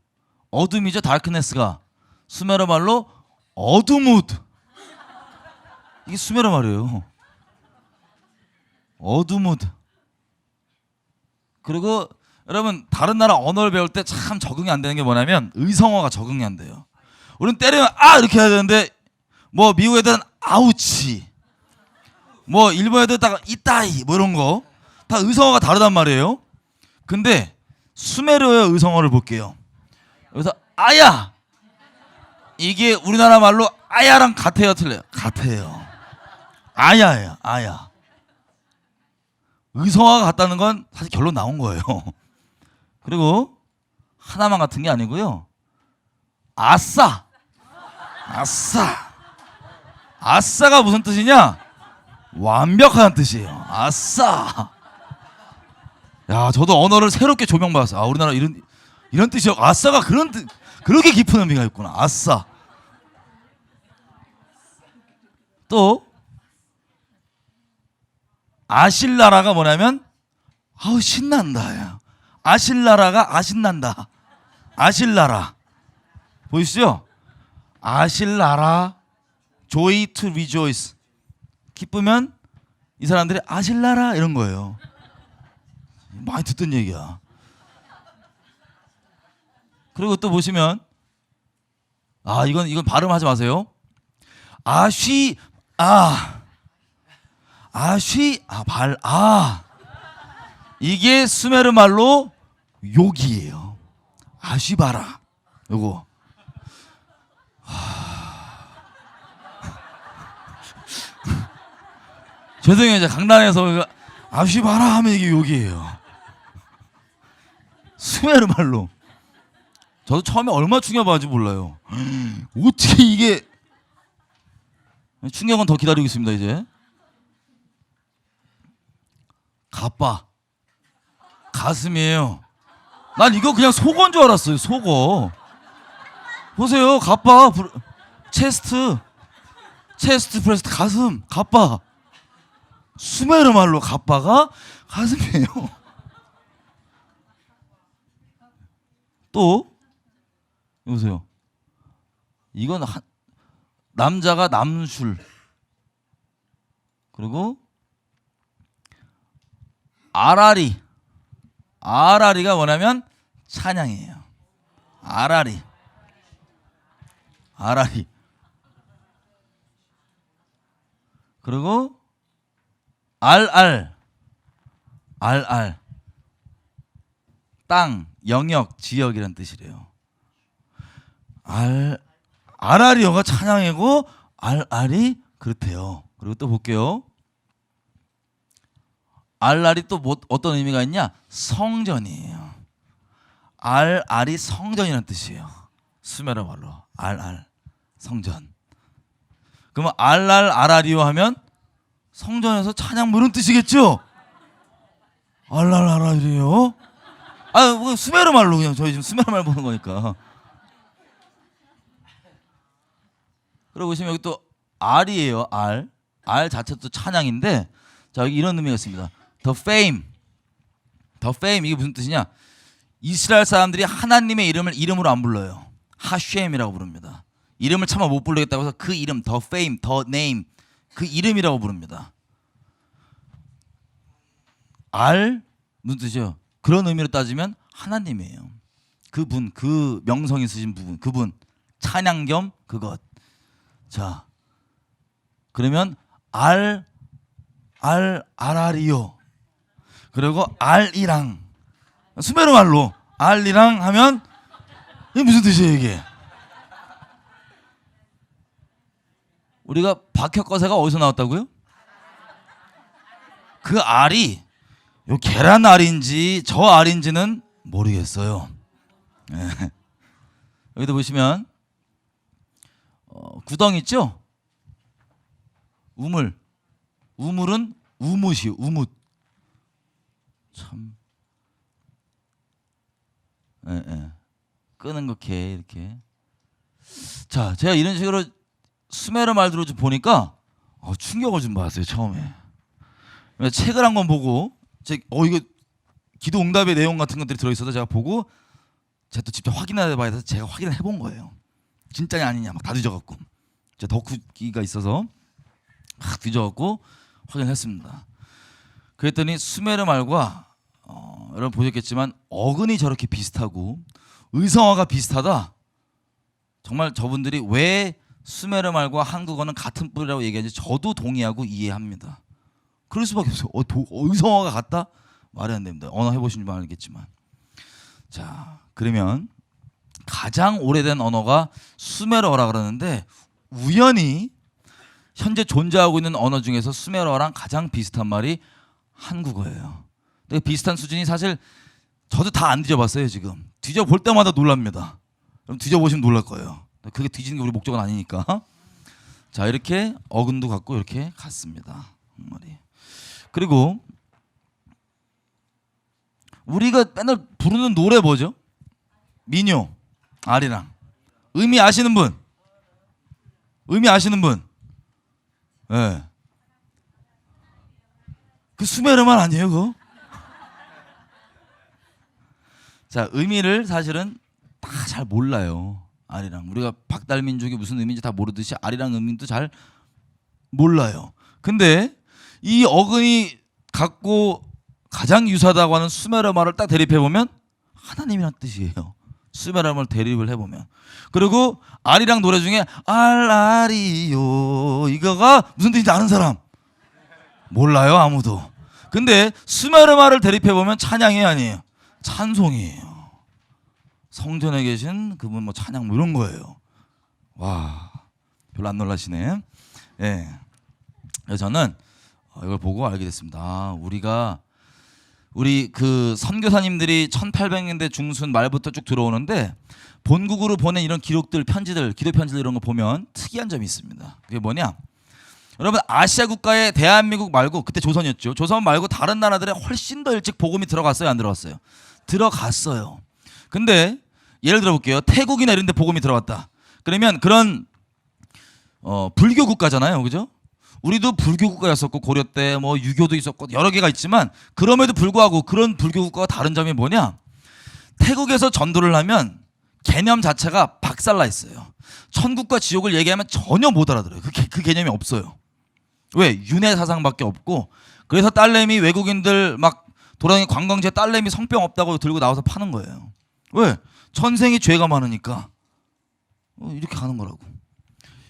A: 어둠이죠. 다크네스가 수메르 말로 어두무드. 이게 수메르 말이에요. 어두무드. 그리고 여러분 다른 나라 언어를 배울 때 참 적응이 안 되는 게 뭐냐면 의성어가 적응이 안 돼요. 우리는 때리면 아 이렇게 해야 되는데 뭐 미국 애들은 아우치, 뭐 일본 애들 딱 이따이 뭐 이런 거 다 의성어가 다르단 말이에요. 근데 수메르어의 의성어를 볼게요. 여기서 아야, 이게 우리나라 말로 아야랑 같아요, 틀려요? 같아요. 아야예요. 아야. 의성어가 같다는 건 사실 결론 나온 거예요. 그리고 하나만 같은 게 아니고요. 아싸. 아싸가 무슨 뜻이냐? 완벽하다는 뜻이에요. 아싸. 야, 저도 언어를 새롭게 조명받았어요. 아, 우리나라 이런 뜻이요. 아싸가 그런 뜻, 그렇게 깊은 의미가 있구나. 아싸. 또 아실라라가 뭐냐면 아우 신난다. 야. 아실라라가 아신난다. 아실라라. 보이시죠? 아실라라. joy to rejoice. 기쁘면 이 사람들이 아실라라 이런 거예요. 많이 듣던 얘기야. 그리고 또 보시면 아 이건 발음하지 마세요. 이게 수메르 말로 욕이에요. 아쉬바라. 요거. 죄송해요. 이제 강단에서 아쉬바라 하면 이게 욕이에요. 수메르 말로. 저도 처음에 얼마 충격받은지 몰라요. 어떻게 이게. 충격은 더 기다리고 있습니다. 이제 가빠 가슴이에요. 난 이거 그냥 속어인 줄 알았어요. 속어. 보세요. 가빠 체스트 프레스트 가슴. 가빠. 수메르 말로 가빠가 가슴이에요. 또 보세요. 이건 남자가 남술. 그리고 아라리가 뭐냐면 찬양이에요. 아라리. 그리고 알알. 땅, 영역, 지역이란 뜻이래요. 아라리어가 찬양이고 알알이 그렇대요. 그리고 또 볼게요. 알알이 또 뭐, 어떤 의미가 있냐? 성전이에요. 알알이 성전이라는 뜻이에요. 수메르 말로 알알 성전. 그러면 알알 아라리오 하면 성전에서 찬양 뭐 이런 뜻이겠죠? 알알 아라리오? 뭐 수메르 말로 그냥 저희 지금 수메르 말 보는 거니까. 그리고 보시면 여기 또 알이에요. 알 자체도 찬양인데 자 여기 이런 의미가 있습니다. The fame 이게 무슨 뜻이냐? 이스라엘 사람들이 하나님의 이름을 이름으로 안 불러요. 하셴이라고 부릅니다. 이름을 차마 못 부르겠다고 해서 그 이름 the fame, the name 그 이름이라고 부릅니다. 무슨 뜻이요? 그런 의미로 따지면 하나님이에요. 그분, 그 명성 있으신 부분, 그분 찬양 겸 그것. 자, 그러면 알아리요. 그리고 알이랑 수메르 말로 알이랑 하면 이게 무슨 뜻이에요 이게? 우리가 박혁거세가 어디서 나왔다고요? 그 알이 요 계란 알인지 저 알인지는 모르겠어요. 네. 여기도 보시면 구덩이 있죠? 우물은 우뭇이요. 우뭇. 참. 예. 끄는 거 개 이렇게. 자, 제가 이런 식으로 수메르 말들을 좀 보니까 충격을 좀 받았어요 처음에. 책을 한권 보고 이거 기도 응답의 내용 같은 것들이 들어있어서 제가 보고 제가 또 직접 확인해 봐야 돼서 제가 확인을 해본 거예요. 진짜냐 아니냐 막 다 뒤져갖고 제가 덕후기가 있어서 막 뒤져갖고 확인했습니다. 그랬더니 수메르 말과 여러분 보셨겠지만 어근이 저렇게 비슷하고 의성어가 비슷하다. 정말 저분들이 왜 수메르 말과 한국어는 같은 뿌리라고 얘기하는지 저도 동의하고 이해합니다. 그럴 수밖에 없어요. 의성어가 같다? 말이 안 됩니다. 언어 해보신 줄 알겠지만. 자, 그러면 가장 오래된 언어가 수메르어라 그러는데 우연히 현재 존재하고 있는 언어 중에서 수메르어랑 가장 비슷한 말이 한국어예요. 근데 비슷한 수준이 사실 저도 다 안 뒤져봤어요 지금. 뒤져볼 때마다 놀랍니다. 그럼 뒤져보시면 놀랄 거예요. 그게 뒤지는 게 우리 목적은 아니니까. 자, 이렇게 어근도 같고 이렇게 같습니다. 말이. 그리고 우리가 맨날 부르는 노래 뭐죠? 민요, 아리랑. 의미 아시는 분? 의미 아시는 분? 예. 네. 그 수메르만 아니에요 그거? 자, 의미를 사실은 다 잘 몰라요. 아리랑. 우리가 박달민족이 무슨 의미인지 다 모르듯이 아리랑 의미도 잘 몰라요. 근데 이 어근이 갖고 가장 유사하다고 하는 수메르 말을 딱 대립해 보면 하나님이란 뜻이에요. 수메르 말 대립을 해보면. 그리고 아리랑 노래 중에 알아리요 이거가 무슨 뜻인지 아는 사람? 몰라요 아무도. 근데 수메르 말을 대립해 보면 찬양이 아니에요. 찬송이에요. 성전에 계신 그분 뭐 찬양 뭐 이런 거예요. 와, 별로 안 놀라시네. 예. 그래서 저는 이걸 보고 알게 됐습니다. 아, 우리 그 선교사님들이 1800년대 중순 말부터 쭉 들어오는데 본국으로 보낸 이런 기록들, 편지들, 기도 편지들 이런 거 보면 특이한 점이 있습니다. 그게 뭐냐? 여러분 아시아 국가에 대한민국 말고 그때 조선이었죠. 조선 말고 다른 나라들에 훨씬 더 일찍 복음이 들어갔어요, 안 들어갔어요? 들어갔어요. 근데 예를 들어 볼게요. 태국이나 이런 데 복음이 들어갔다. 그러면 그런 불교 국가잖아요. 그죠? 우리도 불교 국가였었고 고려 때 뭐 유교도 있었고 여러 개가 있지만 그럼에도 불구하고 그런 불교 국가가 다른 점이 뭐냐? 태국에서 전도를 하면 개념 자체가 박살나 있어요. 천국과 지옥을 얘기하면 전혀 못 알아들어요. 그 개념이 없어요. 왜? 윤회 사상밖에 없고. 그래서 딸내미 외국인들 막 돌아다니는 관광지에 딸내미 성병 없다고 들고 나와서 파는 거예요. 왜? 천생이 죄가 많으니까 이렇게 가는 거라고.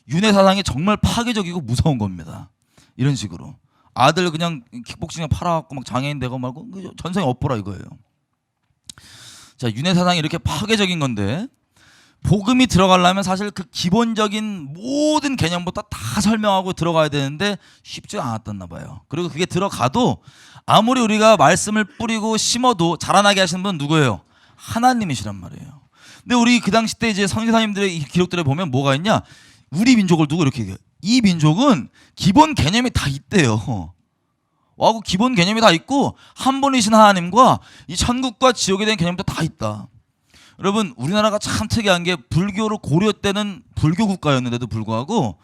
A: 윤회 사상이 정말 파괴적이고 무서운 겁니다. 이런 식으로 아들 그냥 킥복싱에 팔아갖고 막 장애인 되고 말고 전생에 엎어라 이거예요. 자, 윤회 사상이 이렇게 파괴적인 건데 복음이 들어가려면 사실 그 기본적인 모든 개념부터 다 설명하고 들어가야 되는데 쉽지가 않았었나 봐요. 그리고 그게 들어가도 아무리 우리가 말씀을 뿌리고 심어도 자라나게 하시는 분은 누구예요? 하나님이시란 말이에요. 근데 우리 그 당시 때 이제 선교사님들의 기록들에 보면 뭐가 있냐? 우리 민족을 두고 이렇게 얘기해요. 이 민족은 기본 개념이 다 있대요. 와고 기본 개념이 다 있고 한 분이신 하나님과 이 천국과 지옥에 대한 개념도 다 있다. 여러분 우리나라가 참 특이한 게 불교로 고려 때는 불교 국가였는데도 불구하고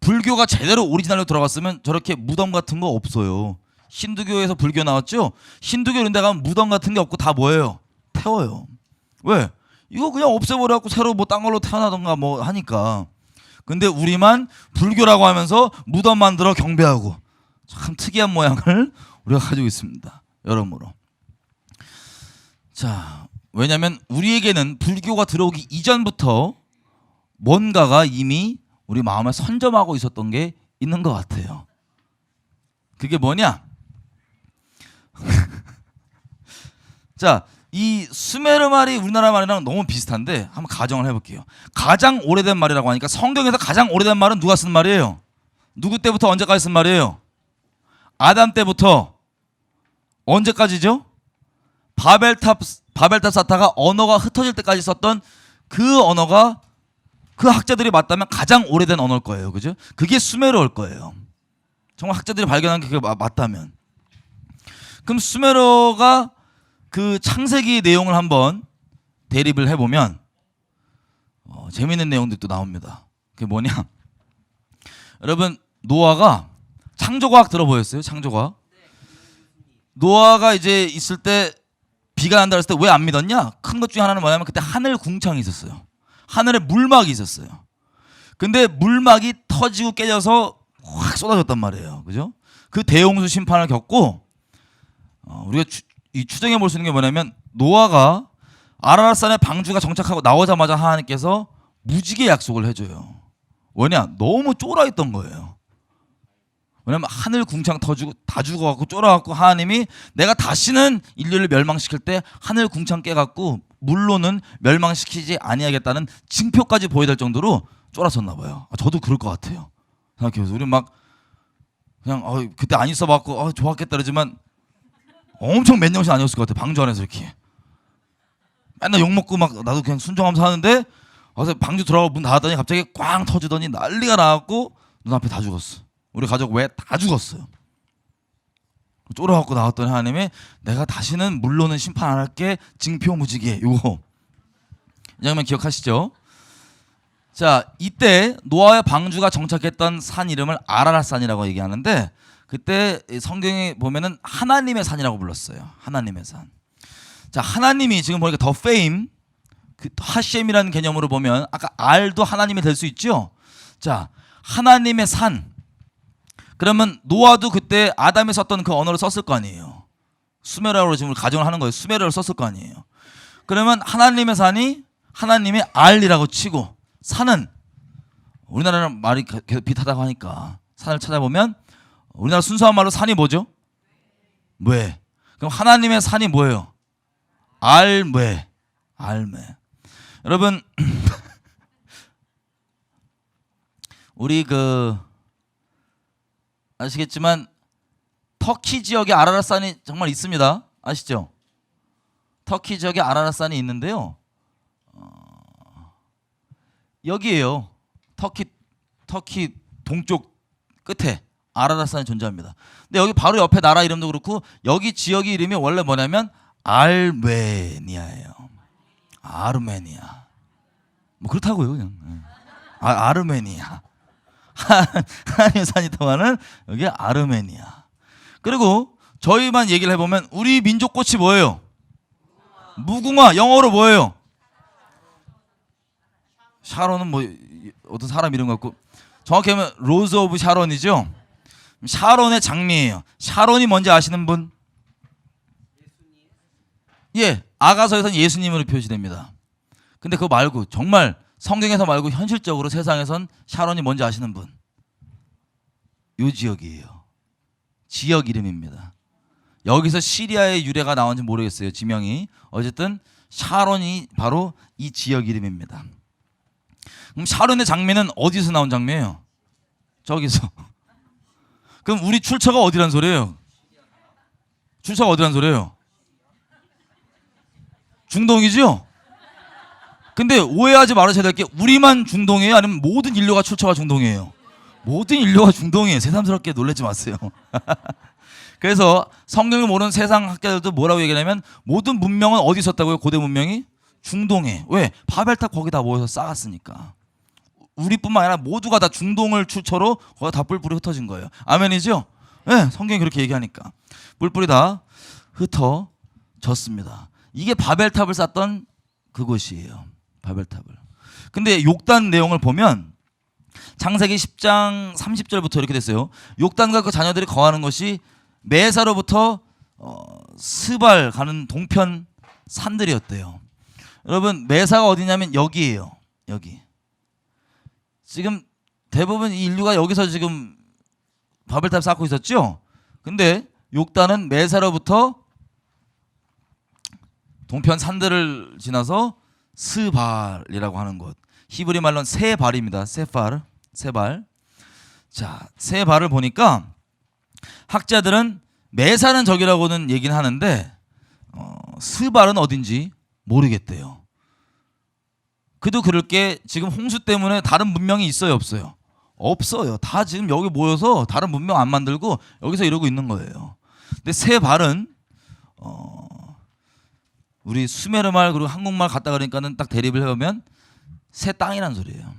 A: 불교가 제대로 오리지널로 들어갔으면 저렇게 무덤 같은 거 없어요. 힌두교에서 불교 나왔죠? 힌두교 이런 데 가면 무덤 같은 게 없고 다 뭐예요? 태워요. 왜? 이거 그냥 없애버려갖고 새로 뭐 딴 걸로 태어나던가 뭐 하니까. 근데 우리만 불교라고 하면서 무덤 만들어 경배하고 참 특이한 모양을 우리가 가지고 있습니다. 여러모로. 자, 왜냐하면 우리에게는 불교가 들어오기 이전부터 뭔가가 이미 우리 마음에 선점하고 있었던 게 있는 것 같아요. 그게 뭐냐? 자, 이 수메르 말이 우리나라 말이랑 너무 비슷한데 한번 가정을 해볼게요. 가장 오래된 말이라고 하니까 성경에서 가장 오래된 말은 누가 쓴 말이에요? 누구 때부터 언제까지 쓴 말이에요? 아담 때부터 언제까지죠? 바벨탑 쌓다가 언어가 흩어질 때까지 썼던 그 언어가 그 학자들이 맞다면 가장 오래된 언어일 거예요. 그죠? 그게 수메르어일 거예요. 정말 학자들이 발견한 게 그게 맞다면. 그럼 수메르어가 그 창세기 내용을 한번 대립을 해보면 재미있는 내용들이 또 나옵니다. 그게 뭐냐? 여러분, 노아가 창조과학 들어보셨어요? 창조과학. 노아가 이제 있을 때 비가 난다 그랬을 때 왜 안 믿었냐? 큰 것 중에 하나는 뭐냐면 그때 하늘 궁창이 있었어요. 하늘에 물막이 있었어요. 근데 물막이 터지고 깨져서 확 쏟아졌단 말이에요. 그죠? 그 대홍수 심판을 겪고 우리가 추정해 볼 수 있는 게 뭐냐면 노아가 아라랏산에 방주가 정착하고 나오자마자 하나님께서 무지개 약속을 해줘요. 뭐냐? 너무 쫄아있던 거예요. 왜냐면 하늘 궁창 터지고 다 죽어갖고 쫄아갖고 하나님이 내가 다시는 인류를 멸망시킬 때 하늘 궁창 깨갖고 물로는 멸망시키지 아니하겠다는 징표까지 보여야 될 정도로 쫄았었나 봐요. 저도 그럴 것 같아요. 생각해보세요. 우리 막 그냥 그때 안 있어봤고 좋았겠다 그러지만 엄청 맨정신 아니었을 것 같아요. 방주 안에서 이렇게 맨날 욕먹고 막 나도 그냥 순종하면서 하는데 와서 방주 들어가고 문 닫았더니 갑자기 꽝 터지더니 난리가 나갖고 눈앞에 다 죽었어. 우리 가족 왜 다 죽었어요. 쫄아갖고 나왔더니 하나님이 내가 다시는 물로는 심판 안 할게 징표무지개 요거 이 장면 기억하시죠? 자, 이때 노아의 방주가 정착했던 산 이름을 아라랏산이라고 얘기하는데 그때 성경에 보면은 하나님의 산이라고 불렀어요. 하나님의 산. 자, 하나님이 지금 보니까 더 페임 그 하셴이라는 개념으로 보면 아까 알도 하나님이 될 수 있죠. 자, 하나님의 산. 그러면 노아도 그때 아담이 썼던 그 언어를 썼을 거 아니에요. 수메르어로 지금 가정을 하는 거예요. 수메르어를 썼을 거 아니에요. 그러면 하나님의 산이 하나님의 알이라고 치고 산은 우리나라는 말이 계속 비슷하다고 하니까 산을 찾아보면 우리나라 순수한 말로 산이 뭐죠? 매. 그럼 하나님의 산이 뭐예요? 알매. 알매. 여러분 우리 아시겠지만 터키 지역에 아라랏산이 정말 있습니다. 아시죠? 터키 지역에 아라랏산이 있는데요. 여기에요. 터키 동쪽 끝에 아라랏산이 존재합니다. 근데 여기 바로 옆에 나라 이름도 그렇고 여기 지역의 이름이 원래 뭐냐면 알메니아예요. 아르메니아. 뭐 그렇다고요, 그냥. 아르메니아. 하나님의 산이 통하는 여기 아르메니아. 그리고 저희만 얘기를 해보면 우리 민족 꽃이 뭐예요? 무궁화. 영어로 뭐예요? 샤론은 뭐 어떤 사람 이름 같고 정확히 하면 로즈 오브 샤론이죠. 샤론의 장미예요. 샤론이 뭔지 아시는 분? 예, 아가서에서는 예수님으로 표시됩니다. 근데 그거 말고 정말 성경에서 말고 현실적으로 세상에선 샤론이 뭔지 아시는 분? 요 지역이에요. 지역 이름입니다. 여기서 시리아의 유래가 나온지 모르겠어요. 지명이. 어쨌든 샤론이 바로 이 지역 이름입니다. 그럼 샤론의 장미는 어디서 나온 장미예요? 저기서. 그럼 우리 출처가 어디란 소리예요? 출처가 어디란 소리예요? 중동이죠? 근데 오해하지 말으셔야 될 게 우리만 중동이에요? 아니면 모든 인류가 출처가 중동이에요? 모든 인류가 중동이에요. 새삼스럽게 놀라지 마세요. 그래서 성경을 모르는 세상 학자들도 뭐라고 얘기하냐면 모든 문명은 어디 있었다고요? 고대 문명이? 중동에. 왜? 바벨탑 거기다 모여서 쌓았으니까. 우리뿐만 아니라 모두가 다 중동을 출처로 거기다 다 뿔뿔이 흩어진 거예요. 아멘이죠? 네, 성경이 그렇게 얘기하니까. 뿔뿔이 다 흩어졌습니다. 이게 바벨탑을 쌓던 그곳이에요. 바벨탑을. 근데 욕단 내용을 보면 창세기 10장 30절부터 이렇게 됐어요. 욕단과 그 자녀들이 거하는 것이 메사로부터 스발 가는 동편 산들이었대요. 여러분 메사가 어디냐면 여기예요. 여기. 지금 대부분 이 인류가 여기서 지금 바벨탑 쌓고 있었죠. 근데 욕단은 메사로부터 동편 산들을 지나서 스발이라고 하는 곳. 히브리 말로는 세 발입니다. 세발, 세 발. 자, 세 발을 보니까 학자들은 메사는 저기라고는 얘기는 하는데 스발은 어딘지 모르겠대요. 그도 그럴 게 지금 홍수 때문에 다른 문명이 있어요, 없어요? 없어요. 다 지금 여기 모여서 다른 문명 안 만들고 여기서 이러고 있는 거예요. 근데 세 발은 우리 수메르 말 그리고 한국말 갖다 그러니까는 딱 대립을 해보면 새 땅이란 소리예요.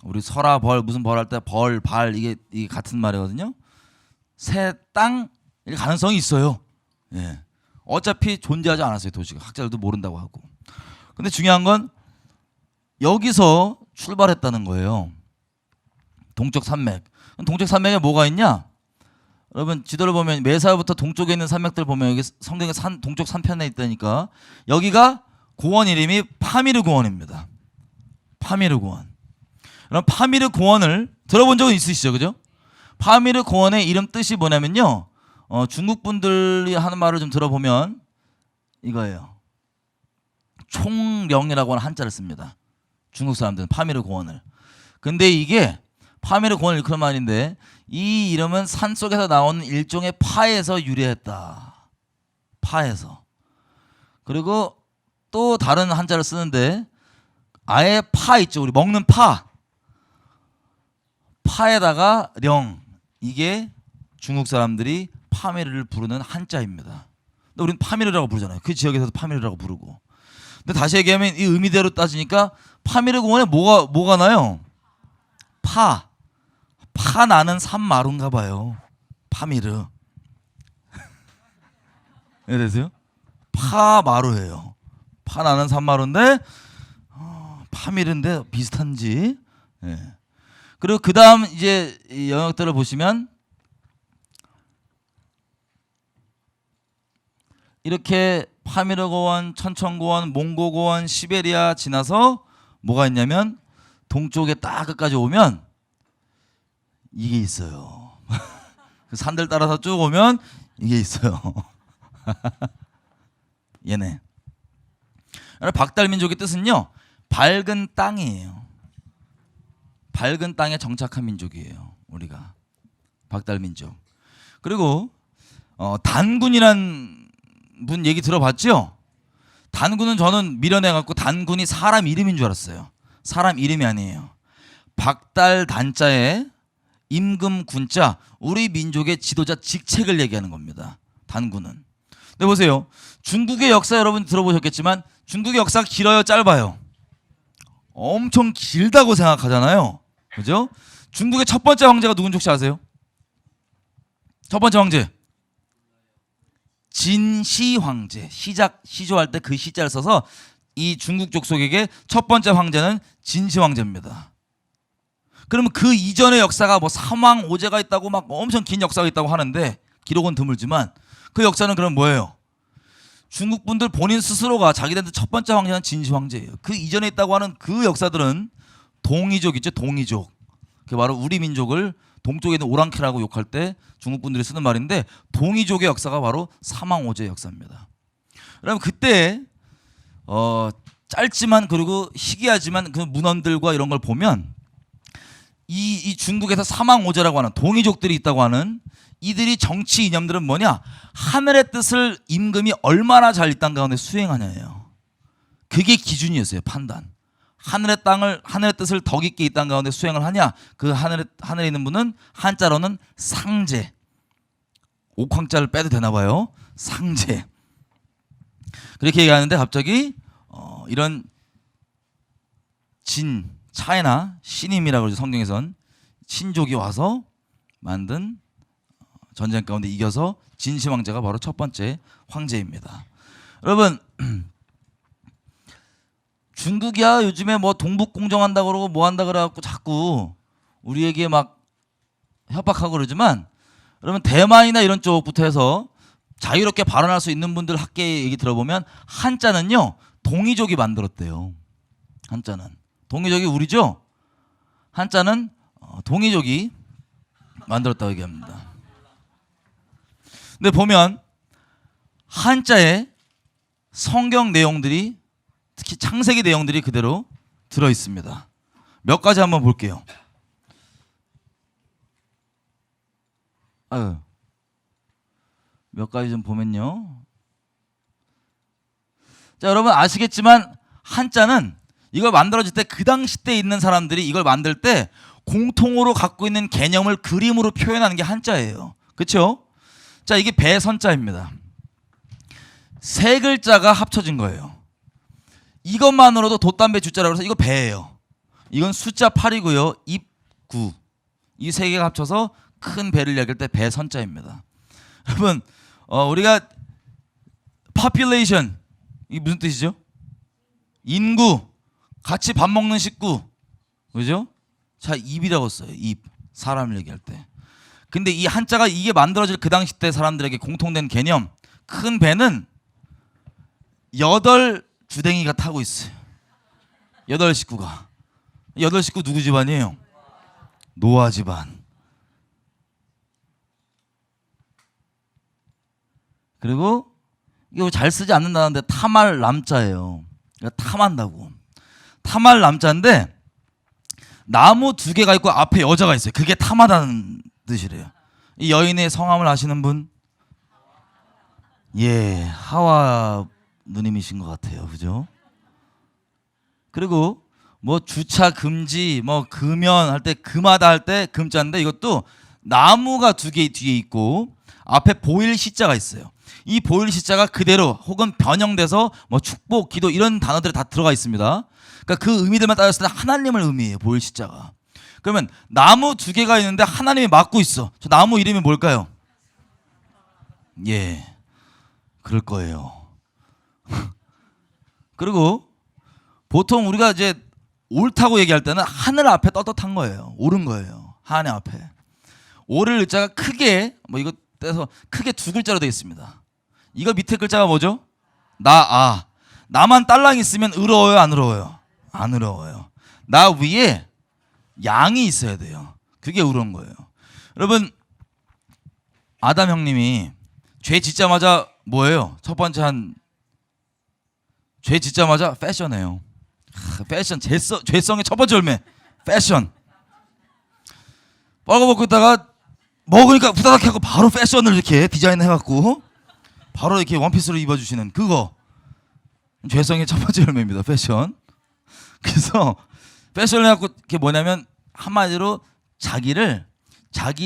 A: 우리 설아 벌 무슨 벌 할 때 벌 발 이게 같은 말이거든요. 새 땅일 가능성이 있어요. 예. 어차피 존재하지 않았어요, 도시가. 학자들도 모른다고 하고. 근데 중요한 건 여기서 출발했다는 거예요. 동쪽 산맥. 동쪽 산맥에 뭐가 있냐? 여러분 지도를 보면 메사부터 동쪽에 있는 산맥들 보면 여기 성경의 동쪽 산편에 있다니까. 여기가 고원 이름이 파미르 고원입니다. 파미르 고원. 그럼 파미르 고원을 들어본 적은 있으시죠, 그죠? 파미르 고원의 이름 뜻이 뭐냐면요. 중국 분들이 하는 말을 좀 들어보면 이거예요. 총령이라고 하는 한자를 씁니다. 중국 사람들은 파미르 고원을. 근데 이게 파미르 고원을 일컫는 말인데 이 이름은 산 속에서 나오는 일종의 파에서 유래했다. 파에서. 그리고 또 다른 한자를 쓰는데 아예 파 있죠. 우리 먹는 파. 파에다가 령. 이게 중국 사람들이 파미르를 부르는 한자입니다. 근데 우리는 파미르라고 부르잖아요. 그 지역에서도 파미르라고 부르고. 근데 다시 얘기하면 이 의미대로 따지니까 파미르 공원에 뭐가 나요? 파 나는 산마루인가 봐요. 파미르. 이해되세요? 파마루예요. 파 나는 산마루인데 파미르인데 비슷한지. 예. 그리고 그 다음 이제 이 영역들을 보시면 이렇게 파미르 고원, 천천 고원, 몽고 고원, 시베리아 지나서 뭐가 있냐면 동쪽에 딱 끝까지 오면 이게 있어요. 그 산들 따라서 쭉 오면 이게 있어요. 얘네. 박달민족의 뜻은요, 밝은 땅이에요. 밝은 땅에 정착한 민족이에요. 우리가 박달민족. 그리고 단군이란 분 얘기 들어봤죠? 단군은 저는 미련해갖고 단군이 사람 이름인 줄 알았어요. 사람 이름이 아니에요. 박달 단자에 임금 군자, 우리 민족의 지도자 직책을 얘기하는 겁니다. 단군은. 근데 보세요. 중국의 역사 여러분 들어보셨겠지만 중국의 역사가 길어요, 짧아요? 엄청 길다고 생각하잖아요. 그죠? 중국의 첫 번째 황제가 누군지 혹시 아세요? 첫 번째 황제 진시 황제. 시조할 때 그 시자를 써서 이 중국 족속에게 첫 번째 황제는 진시 황제입니다. 그러면 그 이전의 역사가 뭐 삼왕 오제가 있다고 막 엄청 긴 역사가 있다고 하는데 기록은 드물지만 그 역사는 그럼 뭐예요? 중국 분들 본인 스스로가 자기들한테 첫 번째 황제는 진시 황제예요. 그 이전에 있다고 하는 그 역사들은 동이족 있죠, 동이족. 그게 바로 우리 민족을 동쪽에 있는 오랑캐라고 욕할 때 중국 분들이 쓰는 말인데 동이족의 역사가 바로 삼왕오제의 역사입니다. 그러면 그때 짧지만 그리고 희귀하지만 그 문헌들과 이런 걸 보면 이 중국에서 삼왕오제라고 하는 동이족들이 있다고 하는 이들이 정치 이념들은 뭐냐? 하늘의 뜻을 임금이 얼마나 잘 이 땅 가운데 수행하냐예요. 그게 기준이었어요, 판단. 하늘의 뜻을 더 깊게 이 땅 가운데 수행을 하냐? 그 하늘에 있는 분은 한자로는 상제. 옥황자를 빼도 되나 봐요. 상제. 그렇게 얘기하는데 갑자기 이런 차이나 신임이라고 그러죠. 성경에선 신족이 와서 만든 전쟁 가운데 이겨서 진시 황제가 바로 첫 번째 황제입니다. 여러분 중국이야 요즘에 뭐 동북 공정한다 그러고 뭐 한다 그래갖고 자꾸 우리에게 막 협박하고 그러지만 여러분 대만이나 이런 쪽부터 해서 자유롭게 발언할 수 있는 분들 학계 얘기 들어보면 한자는요 동이족이 만들었대요. 한자는 동이족이 우리죠. 한자는 동이족이 만들었다고 얘기합니다. 근데 보면 한자에 성경 내용들이 특히 창세기 내용들이 그대로 들어 있습니다. 몇 가지 한번 볼게요. 몇 가지 좀 보면요. 자, 여러분 아시겠지만 한자는 이걸 만들어질 때 그 당시 때 있는 사람들이 이걸 만들 때 공통으로 갖고 있는 개념을 그림으로 표현하는 게 한자예요. 그렇죠? 자, 이게 배선자입니다. 세 글자가 합쳐진 거예요. 이것만으로도 돛담배 주자라고 해서 이거 배예요. 이건 숫자 8이고요. 입 9. 이 세 개가 합쳐서 큰 배를 얘기할 때 배선자입니다. 여러분 우리가 population 이게 무슨 뜻이죠? 인구, 같이 밥 먹는 식구, 그죠? 자, 입이라고 써요. 입, 사람을 얘기할 때. 근데 이 한자가 이게 만들어질 그 당시 때 사람들에게 공통된 개념, 큰 배는 8주댕이가 타고 있어요. 8식구가. 8식구 누구 집안이에요? 노아 집안. 그리고 이거 잘 쓰지 않는다는데 탐할 남자예요. 탐한다고. 탐할 남자인데 나무 2개가 있고 앞에 여자가 있어요. 그게 탐하다는 뜻이래요. 이 여인의 성함을 아시는 분? 예, 하와 누님이신 것 같아요. 그죠? 그리고 뭐 주차 금지, 뭐 금연 할 때 금하다 할 때 금자인데 이것도 나무가 2개 뒤에 있고 앞에 보일 시자가 있어요. 이 보일 시자가 그대로 혹은 변형돼서 뭐 축복, 기도 이런 단어들이 다 들어가 있습니다. 그러니까 그 의미들만 따졌을 때 하나님을 의미해요. 보일 시자가. 그러면 나무 2개가 있는데 하나님이 맡고 있어. 저 나무 이름이 뭘까요? 예, 그럴 거예요. 그리고 보통 우리가 이제 옳다고 얘기할 때는 하늘 앞에 떳떳한 거예요. 옳은 거예요. 하늘 앞에. 옳을 글자가 크게 뭐 이거 떼서 크게 2글자로 되어 있습니다. 이거 밑에 글자가 뭐죠? 나만 딸랑 있으면 의로워요, 안 의로워요? 안 의로워요. 나 위에 양이 있어야 돼요. 그게 의로운 거예요. 여러분 아담 형님이 죄 짓자마자 뭐예요? 첫 번째 죄 짓자마자 패션이에요. 패션 죄성의 첫 번째 열매 패션. 빨아먹고 있다가 먹으니까 후다닥 하고 바로 패션을 이렇게 디자인해갖고 바로 이렇게 원피스로 입어주시는 그거 죄성의 첫 번째 열매입니다. 패션. 그래서 패션을 해갖고 그게 뭐냐면 한마디로 자기의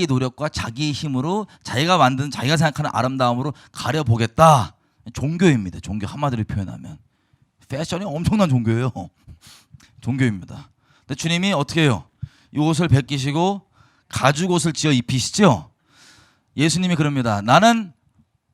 A: 노력과 자기의 힘으로 자기가 만든 자기가 생각하는 아름다움으로 가려보겠다. 종교입니다. 종교 한마디로 표현하면 패션이 엄청난 종교예요. 종교입니다. 근데 주님이 어떻게 해요? 이 옷을 벗기시고 가죽 옷을 지어 입히시죠. 예수님이 그럽니다. 나는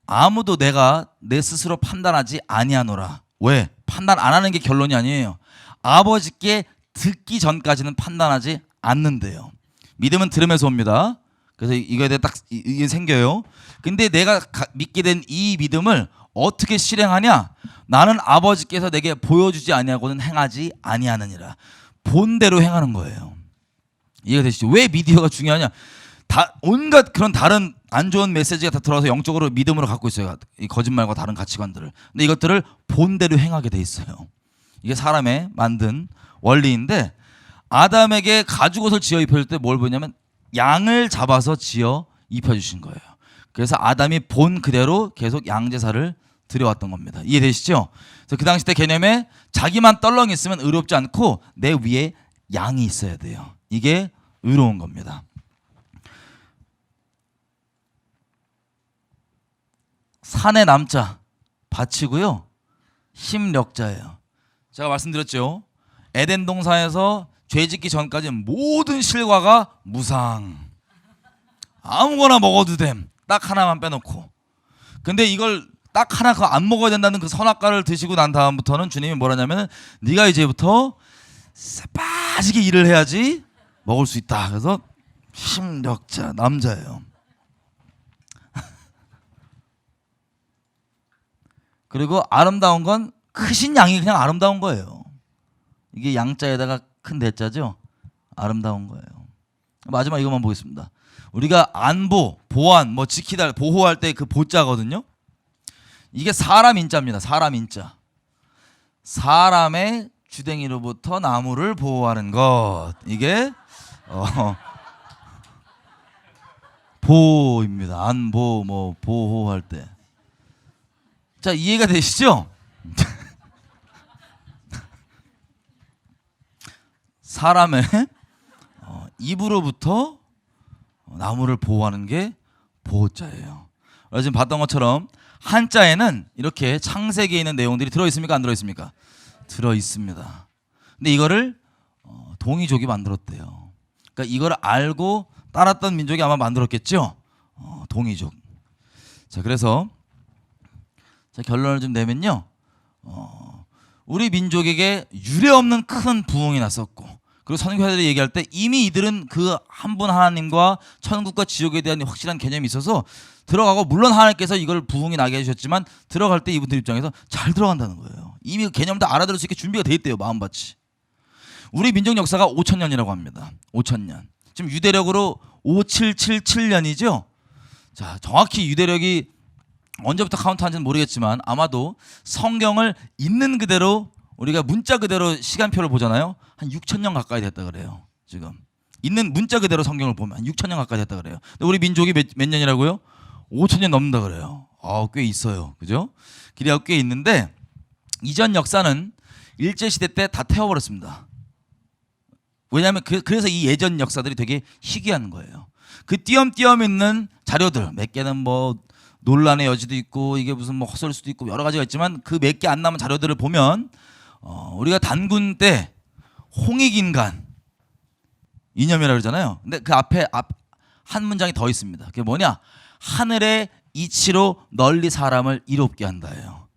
A: 아무도 내가 내 스스로 판단하지 아니하노라. 왜? 판단 안 하는 게 결론이 아니에요. 아버지께 듣기 전까지는 판단하지 않는데요. 믿음은 들으면서 옵니다. 그래서 이거에 대해 딱 이게 생겨요. 근데 내가 믿게 된 이 믿음을 어떻게 실행하냐? 나는 아버지께서 내게 보여주지 아니하고는 행하지 아니하느니라. 본대로 행하는 거예요. 이해가 되시죠? 왜 미디어가 중요하냐? 온갖 그런 다른 안 좋은 메시지가 다 들어와서 영적으로 믿음으로 갖고 있어요. 이 거짓말과 다른 가치관들을. 근데 이것들을 본대로 행하게 돼 있어요. 이게 사람의 만든 원리인데 아담에게 가죽옷을 지어 입혀줄 때 뭘 보냐면 양을 잡아서 지어 입혀주신 거예요. 그래서 아담이 본 그대로 계속 양제사를 드려왔던 겁니다. 이해되시죠? 그래서 그 당시 때 개념에 자기만 떨렁 있으면 의롭지 않고 내 위에 양이 있어야 돼요. 이게 의로운 겁니다. 산의 남자 밭이고요. 힘력자예요. 제가 말씀드렸죠. 에덴 동산에서 죄 짓기 전까지 모든 실과가 무상. 아무거나 먹어도 됨. 딱 하나만 빼놓고. 근데 이걸 딱 하나 안 먹어야 된다는 그 선악과를 드시고 난 다음부터는 주님이 뭐라냐면 네가 이제부터 빠지게 일을 해야지 먹을 수 있다. 그래서 힘력자 남자예요. 그리고 아름다운 건 크신 양이 그냥 아름다운 거예요. 이게 양자에다가 큰 대자죠. 아름다운 거예요. 마지막 이것만 보겠습니다. 우리가 안보, 보안, 뭐 지키다, 보호할 때 그 보자거든요. 이게 사람 인자입니다. 사람 인자. 사람의 주댕이로부터 나무를 보호하는 것. 이게 보호입니다. 안보, 뭐 보호할 때. 자, 이해가 되시죠? 사람의 입으로부터 나무를 보호하는 게 보호자예요. 지금 봤던 것처럼 한자에는 이렇게 창세기에 있는 내용들이 들어있습니까? 안 들어있습니까? 들어있습니다. 근데 이거를 동이족이 만들었대요. 그러니까 이걸 알고 따랐던 민족이 아마 만들었겠죠? 동이족. 자, 그래서 자, 결론을 좀 내면요. 우리 민족에게 유례없는 큰 부흥이 났었고, 그리고 선교사들이 얘기할 때 이미 이들은 그 한 분 하나님과 천국과 지옥에 대한 확실한 개념이 있어서 들어가고, 물론 하나님께서 이걸 부흥이 나게 해주셨지만 들어갈 때 이분들 입장에서 잘 들어간다는 거예요. 이미 그 개념 다 알아들을 수 있게 준비가 돼 있대요. 마음밭이. 우리 민족 역사가 5,000년이라고 합니다. 5,000년. 지금 유대력으로 5777년이죠. 자, 정확히 유대력이 언제부터 카운트하는지는 모르겠지만 아마도 성경을 있는 그대로 우리가 문자 그대로 시간표를 보잖아요. 한 6,000년 가까이 됐다 그래요. 지금 있는 문자 그대로 성경을 보면 한 6,000년 가까이 됐다 그래요. 근데 우리 민족이 몇 년이라고요? 5,000년 넘는다 그래요. 꽤 있어요. 그죠? 길이가 꽤 있는데 이전 역사는 일제시대 때 다 태워버렸습니다. 왜냐하면 그래서 이 예전 역사들이 되게 희귀한 거예요. 그 띄엄띄엄 있는 자료들 몇 개는 뭐 논란의 여지도 있고 이게 무슨 뭐 헛소리일 수도 있고 여러 가지가 있지만 그 몇 개 안 남은 자료들을 보면 우리가 단군 때 홍익인간 이념이라고 그러잖아요. 근데 그 앞에 한 문장이 더 있습니다. 그게 뭐냐? 하늘의 이치로 널리 사람을 이롭게 한다예요.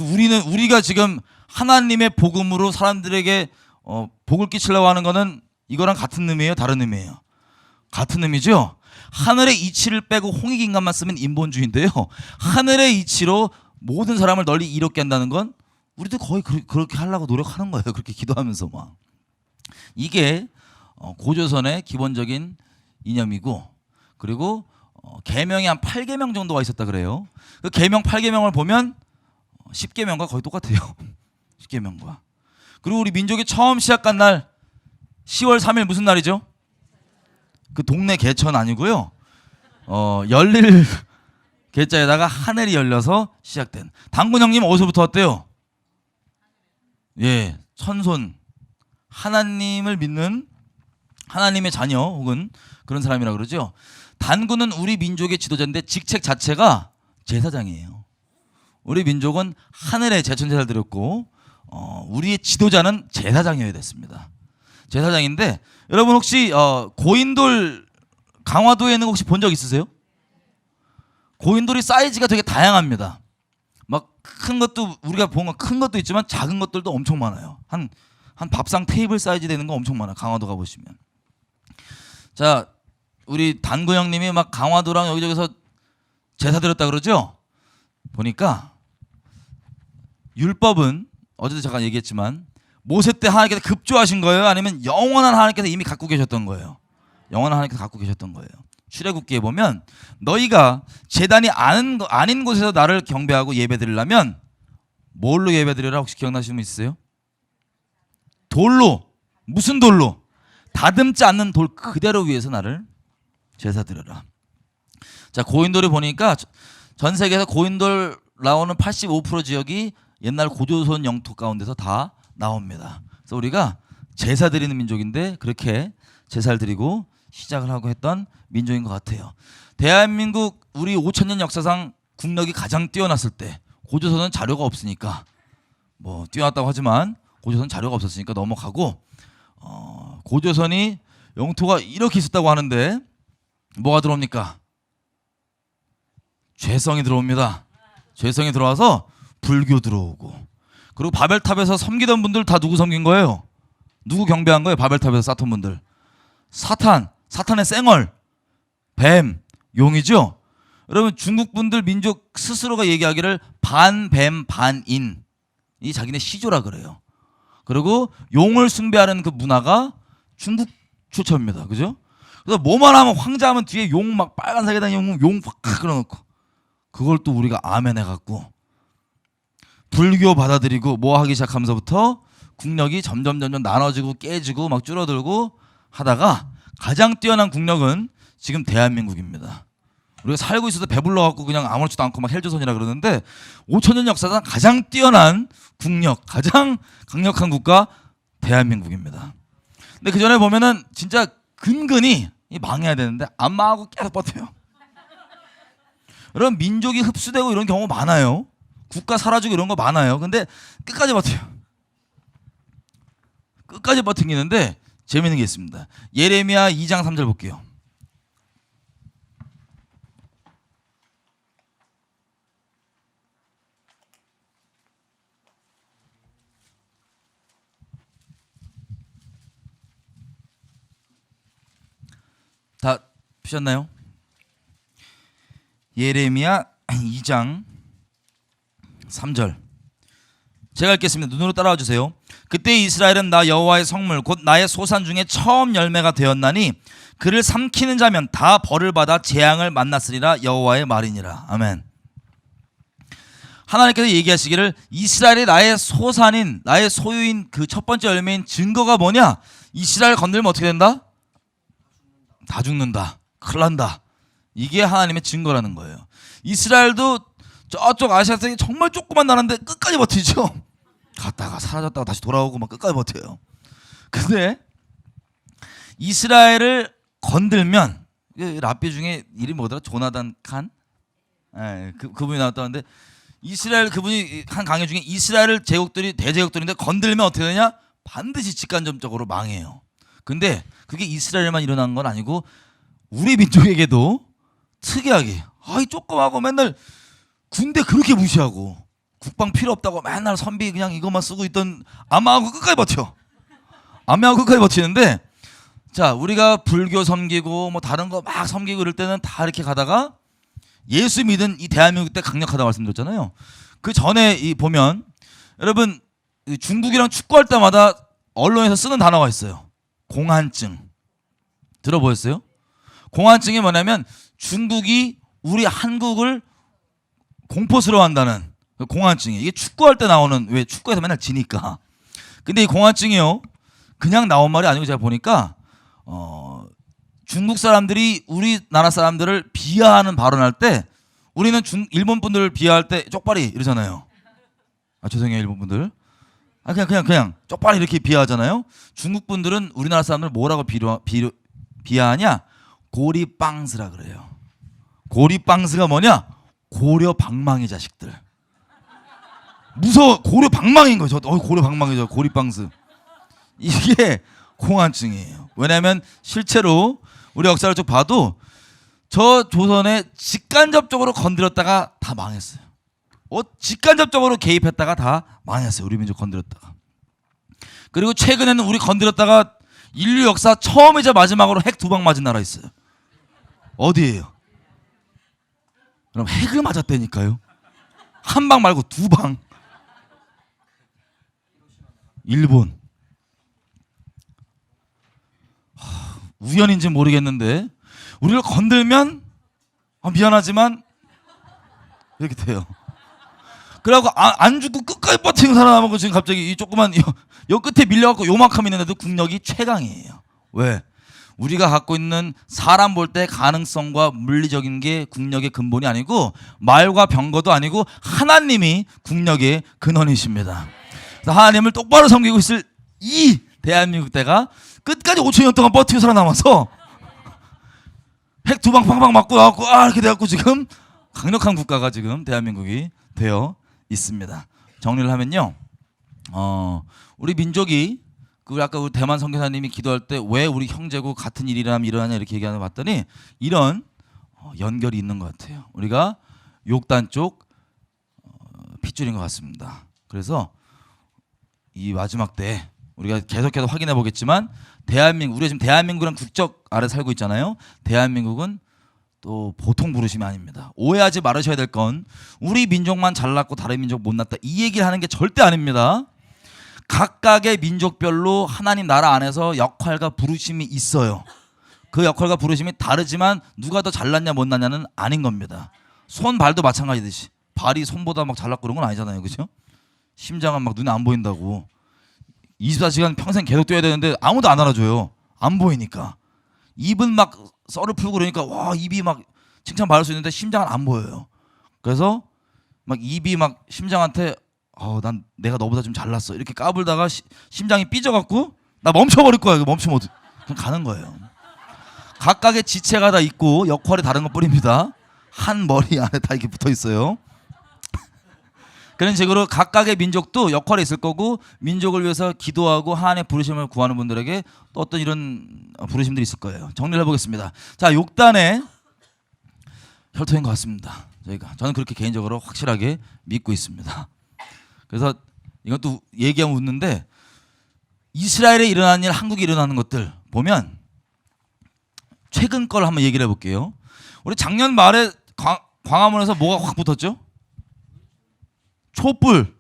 A: 우리가 지금 하나님의 복음으로 사람들에게 복을 끼치려고 하는 거는 이거랑 같은 의미예요? 다른 의미예요? 같은 의미죠? 하늘의 이치를 빼고 홍익인간만 쓰면 인본주의인데요. 하늘의 이치로 모든 사람을 널리 이롭게 한다는 건 우리도 거의 그렇게 하려고 노력하는 거예요. 그렇게 기도하면서 막. 이게 고조선의 기본적인 이념이고, 그리고 계명이 한 8계명 정도가 있었다 그래요. 그 계명 8계명을 보면 10계명과 거의 똑같아요. 10계명과. 그리고 우리 민족이 처음 시작한 날 10월 3일 무슨 날이죠? 그 동네 개천 아니고요. 열릴 개자에다가 하늘이 열려서 시작된. 당군 형님 어디서부터 왔대요? 예, 천손. 하나님을 믿는 하나님의 자녀 혹은 그런 사람이라 그러죠. 단군은 우리 민족의 지도자인데 직책 자체가 제사장이에요. 우리 민족은 하늘에 제천제사를 드렸고 우리의 지도자는 제사장이어야 됐습니다. 제사장인데 여러분 혹시 고인돌 강화도에 있는 거 혹시 본 적 있으세요? 고인돌이 사이즈가 되게 다양합니다. 막 큰 것도 우리가 본 건 큰 것도 있지만 작은 것들도 엄청 많아요. 한 밥상 테이블 사이즈 되는 거 엄청 많아요. 강화도 가보시면. 자, 우리 단구 형님이 막 강화도랑 여기저기서 제사 드렸다 그러죠? 보니까 율법은 어제도 잠깐 얘기했지만 모세 때 하나님께서 급조하신 거예요? 아니면 영원한 하나님께서 이미 갖고 계셨던 거예요? 영원한 하나님께서 갖고 계셨던 거예요. 출애굽기에 보면 너희가 제단이 아닌 곳에서 나를 경배하고 예배드리려면 뭘로 예배드리라 혹시 기억나시는 분 있으세요? 돌로. 무슨 돌로? 다듬지 않는 돌 그대로 위에서 나를 제사 드려라. 자, 고인돌을 보니까 전 세계에서 고인돌 나오는 85% 지역이 옛날 고조선 영토 가운데서 다 나옵니다. 그래서 우리가 제사 드리는 민족인데 그렇게 제사를 드리고 시작을 하고 했던 민족인 것 같아요. 대한민국 우리 5,000년 역사상 국력이 가장 뛰어났을 때 고조선은 자료가 없으니까 뭐 뛰어났다고 하지만 고조선 자료가 없었으니까 넘어가고 고조선이 영토가 이렇게 있었다고 하는데 뭐가 들어옵니까? 죄성이 들어옵니다. 죄성이 들어와서 불교 들어오고, 그리고 바벨탑에서 섬기던 분들 다 누구 섬긴 거예요? 누구 경배한 거예요? 바벨탑에서 쌓던 분들. 사탄의 쌩얼, 뱀, 용이죠. 여러분 중국 분들 민족 스스로가 얘기하기를 반뱀 반인, 이 자기네 시조라 그래요. 그리고 용을 숭배하는 그 문화가 중국 출처입니다. 그죠? 그래서 뭐만 하면 황제하면 뒤에 용 막 빨간색에다 용확 끌어놓고 그걸 또 우리가 아멘 해갖고 불교 받아들이고 뭐 하기 시작하면서부터 국력이 점점 나눠지고 깨지고 막 줄어들고 하다가 가장 뛰어난 국력은 지금 대한민국입니다. 우리가 살고 있어도 배불러갖고 그냥 아무렇지도 않고 막 헬조선이라 그러는데 5천년 역사상 가장 뛰어난 국력, 가장 강력한 국가 대한민국입니다. 근데 그 전에 보면은 진짜 근근히 망해야 되는데 안 망하고 계속 버텨요. 이런 민족이 흡수되고 이런 경우 많아요. 국가 사라지고 이런 거 많아요. 근데 끝까지 버텨요. 끝까지 버티는데 재밌는 게 있습니다. 예레미야 2장 3절 볼게요. 다 피셨나요? 예레미야 2장 3절 제가 읽겠습니다. 눈으로 따라와 주세요. 그때 이스라엘은 나 여호와의 성물 곧 나의 소산 중에 처음 열매가 되었나니 그를 삼키는 자면 다 벌을 받아 재앙을 만났으리라 여호와의 말이니라. 아멘. 하나님께서 얘기하시기를 이스라엘이 나의 소산인 나의 소유인 그 첫 번째 열매인 증거가 뭐냐? 이스라엘 건들면 어떻게 된다? 다 죽는다. 큰일 난다. 이게 하나님의 증거라는 거예요. 이스라엘도 저쪽 아시아 땅이 정말 조그만 나라인데 끝까지 버티죠. 갔다가 사라졌다가 다시 돌아오고 막 끝까지 버텨요. 근데 이스라엘을 건들면 랍비 중에 이름이 뭐더라? 조나단 칸? 그분이 나왔다는데 이스라엘 그분이 한 강의 중에 이스라엘 제국들이 대제국들인데 건들면 어떻게 되냐? 반드시 직간접적으로 망해요. 근데 그게 이스라엘만 일어난 건 아니고 우리 민족에게도 특이하게 이 조그마하고 맨날 군대 그렇게 무시하고 국방 필요 없다고 맨날 선비 그냥 이것만 쓰고 있던 암마하고 끝까지 버텨. 암마하고 끝까지 버티는데 자 우리가 불교 섬기고 뭐 다른 거 막 섬기고 이럴 때는 다 이렇게 가다가 예수 믿은 이 대한민국 때 강력하다고 말씀드렸잖아요. 그 전에 이 보면 여러분 중국이랑 축구할 때마다 언론에서 쓰는 단어가 있어요. 공한증 들어보셨어요? 공한증이 뭐냐면 중국이 우리 한국을 공포스러워한다는 공한증이 이게 축구할 때 나오는 왜 축구에서 맨날 지니까 근데 이 공한증이요 그냥 나온 말이 아니고 제가 보니까 중국 사람들이 우리나라 사람들을 비하하는 발언할 때 우리는 일본 분들을 비하할 때 쪽발이 이러잖아요. 죄송해요 일본 분들. 그냥 쪽발이 이렇게 비하하잖아요. 중국 분들은 우리나라 사람들 뭐라고 비하하냐? 고리빵스라 그래요. 고리빵스가 뭐냐? 고려 방망이 자식들. 무서워. 고려 방망이인 거죠. 고려 방망이죠. 고리빵스. 이게 공한증이에요. 왜냐하면 실제로 우리 역사를 쭉 봐도 저 조선에 직간접적으로 건드렸다가 다 망했어요. 직간접적으로 개입했다가 다 망했어요. 우리 민족 건드렸다가. 그리고 최근에는 우리 건드렸다가 인류 역사 처음이자 마지막으로 핵 2방 맞은 나라 있어요. 어디예요? 그럼 핵을 맞았다니까요. 한 방 말고 2방. 일본. 우연인지 모르겠는데 우리를 건들면 미안하지만 이렇게 돼요. 그래갖고 안 죽고 끝까지 버티고 살아남은 거 지금 갑자기 이 조그만 요 끝에 밀려갖고 요만큼 있는데도 국력이 최강이에요. 왜? 우리가 갖고 있는 사람 볼 때 가능성과 물리적인 게 국력의 근본이 아니고 말과 병거도 아니고 하나님이 국력의 근원이십니다. 그래서 하나님을 똑바로 섬기고 있을 이 대한민국 때가 끝까지 5천년 동안 버티고 살아남아서 핵 2방 팡팡 맞고 나갖고 이렇게 돼갖고 지금 강력한 국가가 지금 대한민국이 되어 있습니다. 정리를 하면요, 우리 민족이 우리 아까 우리 대만 선교사님이 기도할 때 왜 우리 형제고 같은 일이라면 일어나냐 이렇게 얘기하는 거 봤더니 이런 연결이 있는 것 같아요. 우리가 욕단 쪽 핏줄인 것 같습니다. 그래서 이 마지막 때 우리가 계속해서 확인해 보겠지만 우리가 지금 대한민국이란 국적 아래 살고 있잖아요. 대한민국은 또 보통 부르심이 아닙니다. 오해하지 말으셔야 될 건 우리 민족만 잘났고 다른 민족 못났다 이 얘기를 하는 게 절대 아닙니다. 각각의 민족별로 하나님 나라 안에서 역할과 부르심이 있어요. 그 역할과 부르심이 다르지만 누가 더 잘났냐 못났냐는 아닌 겁니다. 손 발도 마찬가지듯이 발이 손보다 막 잘났고 그런 건 아니잖아요, 그죠? 심장은 막 눈에 안 보인다고 24시간 평생 계속 뛰어야 되는데 아무도 안 알아줘요. 안 보이니까. 입은 막 썰을 풀고 그러니까 와 입이 막 칭찬받을 수 있는데 심장은 안 보여요. 그래서 막 입이 막 심장한테 난 내가 너보다 좀 잘났어 이렇게 까불다가 심장이 삐져갖고 나 멈춰버릴 거야. 이거 멈추면 그냥 가는 거예요. 각각의 지체가 다 있고 역할이 다른 것 뿐입니다. 한 머리 안에 다 이렇게 붙어 있어요. 그런 식으로 각각의 민족도 역할이 있을 거고 민족을 위해서 기도하고 하나님의 부르심을 구하는 분들에게 또 어떤 이런 부르심들이 있을 거예요. 정리를 해보겠습니다. 자, 욕단의 혈통인 것 같습니다. 저는 그렇게 개인적으로 확실하게 믿고 있습니다. 그래서 이것도 얘기하면 웃는데 이스라엘에 일어난 일, 한국에 일어나는 것들 보면 최근 걸 한번 얘기를 해볼게요. 우리 작년 말에 광화문에서 뭐가 확 붙었죠? 촛불.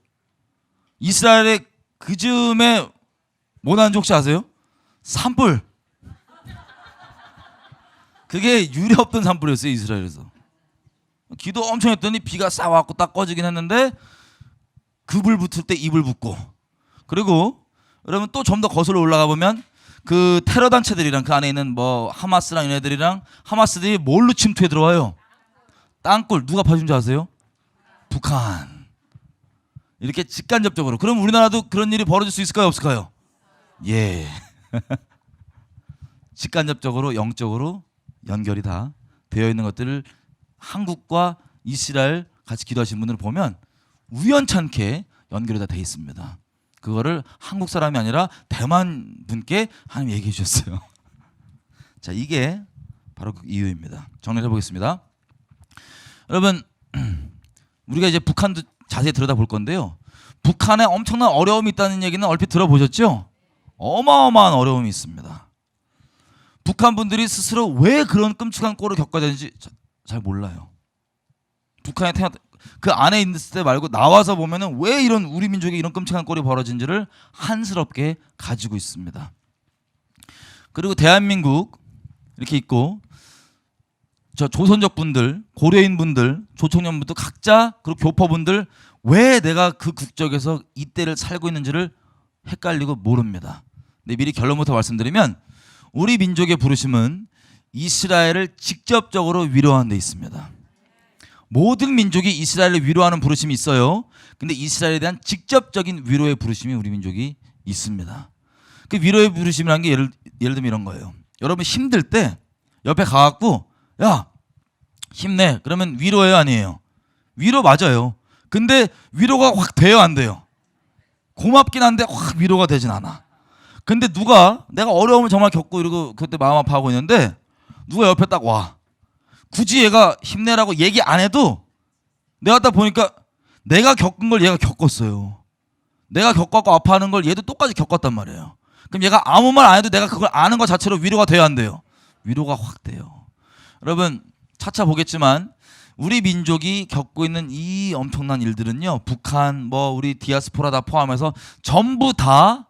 A: 이스라엘의 그 즈음에 뭐 나는지 혹시 아세요? 산불. 그게 유례 없던 산불이었어요, 이스라엘에서. 기도 엄청 했더니 비가 싹 왔고 딱 꺼지긴 했는데 그 불 붙을 때 이 불 붙고. 그리고 여러분 또 좀 더 거슬러 올라가 보면 그 테러 단체들이랑 그 안에 있는 뭐 하마스랑 얘네들이랑 하마스들이 뭘로 침투해 들어와요? 땅굴. 누가 파준 줄 아세요? 북한. 이렇게 직간접적으로. 그럼 우리나라도 그런 일이 벌어질 수 있을까요, 없을까요? 예. 직간접적으로 영적으로 연결이 다 되어 있는 것들을 한국과 이스라엘 같이 기도하시는 분들을 보면 우연찮게 연결이 다 돼 있습니다. 그거를 한국 사람이 아니라 대만 분께 하나님 얘기해 주셨어요. 자, 이게 바로 그 이유입니다. 정리를 해보겠습니다. 여러분, 우리가 이제 북한도 자세히 들여다볼 건데요. 북한에 엄청난 어려움이 있다는 얘기는 얼핏 들어보셨죠? 어마어마한 어려움이 있습니다. 북한 분들이 스스로 왜 그런 끔찍한 꼴을 겪어야 되는지 잘 몰라요. 북한에 그 안에 있을 때 말고 나와서 보면은 왜 이런 우리 민족에 이런 끔찍한 꼴이 벌어진지를 한스럽게 가지고 있습니다. 그리고 대한민국 이렇게 있고 저 조선족 분들, 고려인 분들, 조총련 분들 각자 그리고 교포분들 왜 내가 그 국적에서 이때를 살고 있는지를 헷갈리고 모릅니다. 근데 미리 결론부터 말씀드리면 우리 민족의 부르심은 이스라엘을 직접적으로 위로하는 데 있습니다. 모든 민족이 이스라엘을 위로하는 부르심이 있어요. 근데 이스라엘에 대한 직접적인 위로의 부르심이 우리 민족이 있습니다. 그 위로의 부르심이라는 게 예를 들면 이런 거예요. 여러분 힘들 때 옆에 가갖고 야 힘내. 그러면 위로예요, 아니에요? 위로 맞아요. 근데 위로가 확 돼요, 안 돼요? 고맙긴 한데 확 위로가 되진 않아. 근데 누가 내가 어려움을 정말 겪고 이러고 그때 마음 아파하고 있는데 누가 옆에 딱 와. 굳이 얘가 힘내라고 얘기 안 해도 내가 딱 보니까 내가 겪은 걸 얘가 겪었어요. 내가 겪었고 아파하는 걸 얘도 똑같이 겪었단 말이에요. 그럼 얘가 아무 말 안 해도 내가 그걸 아는 것 자체로 위로가 돼야 안 돼요? 위로가 확 돼요. 여러분 차차 보겠지만 우리 민족이 겪고 있는 이 엄청난 일들은요, 북한 뭐 우리 디아스포라 다 포함해서 전부 다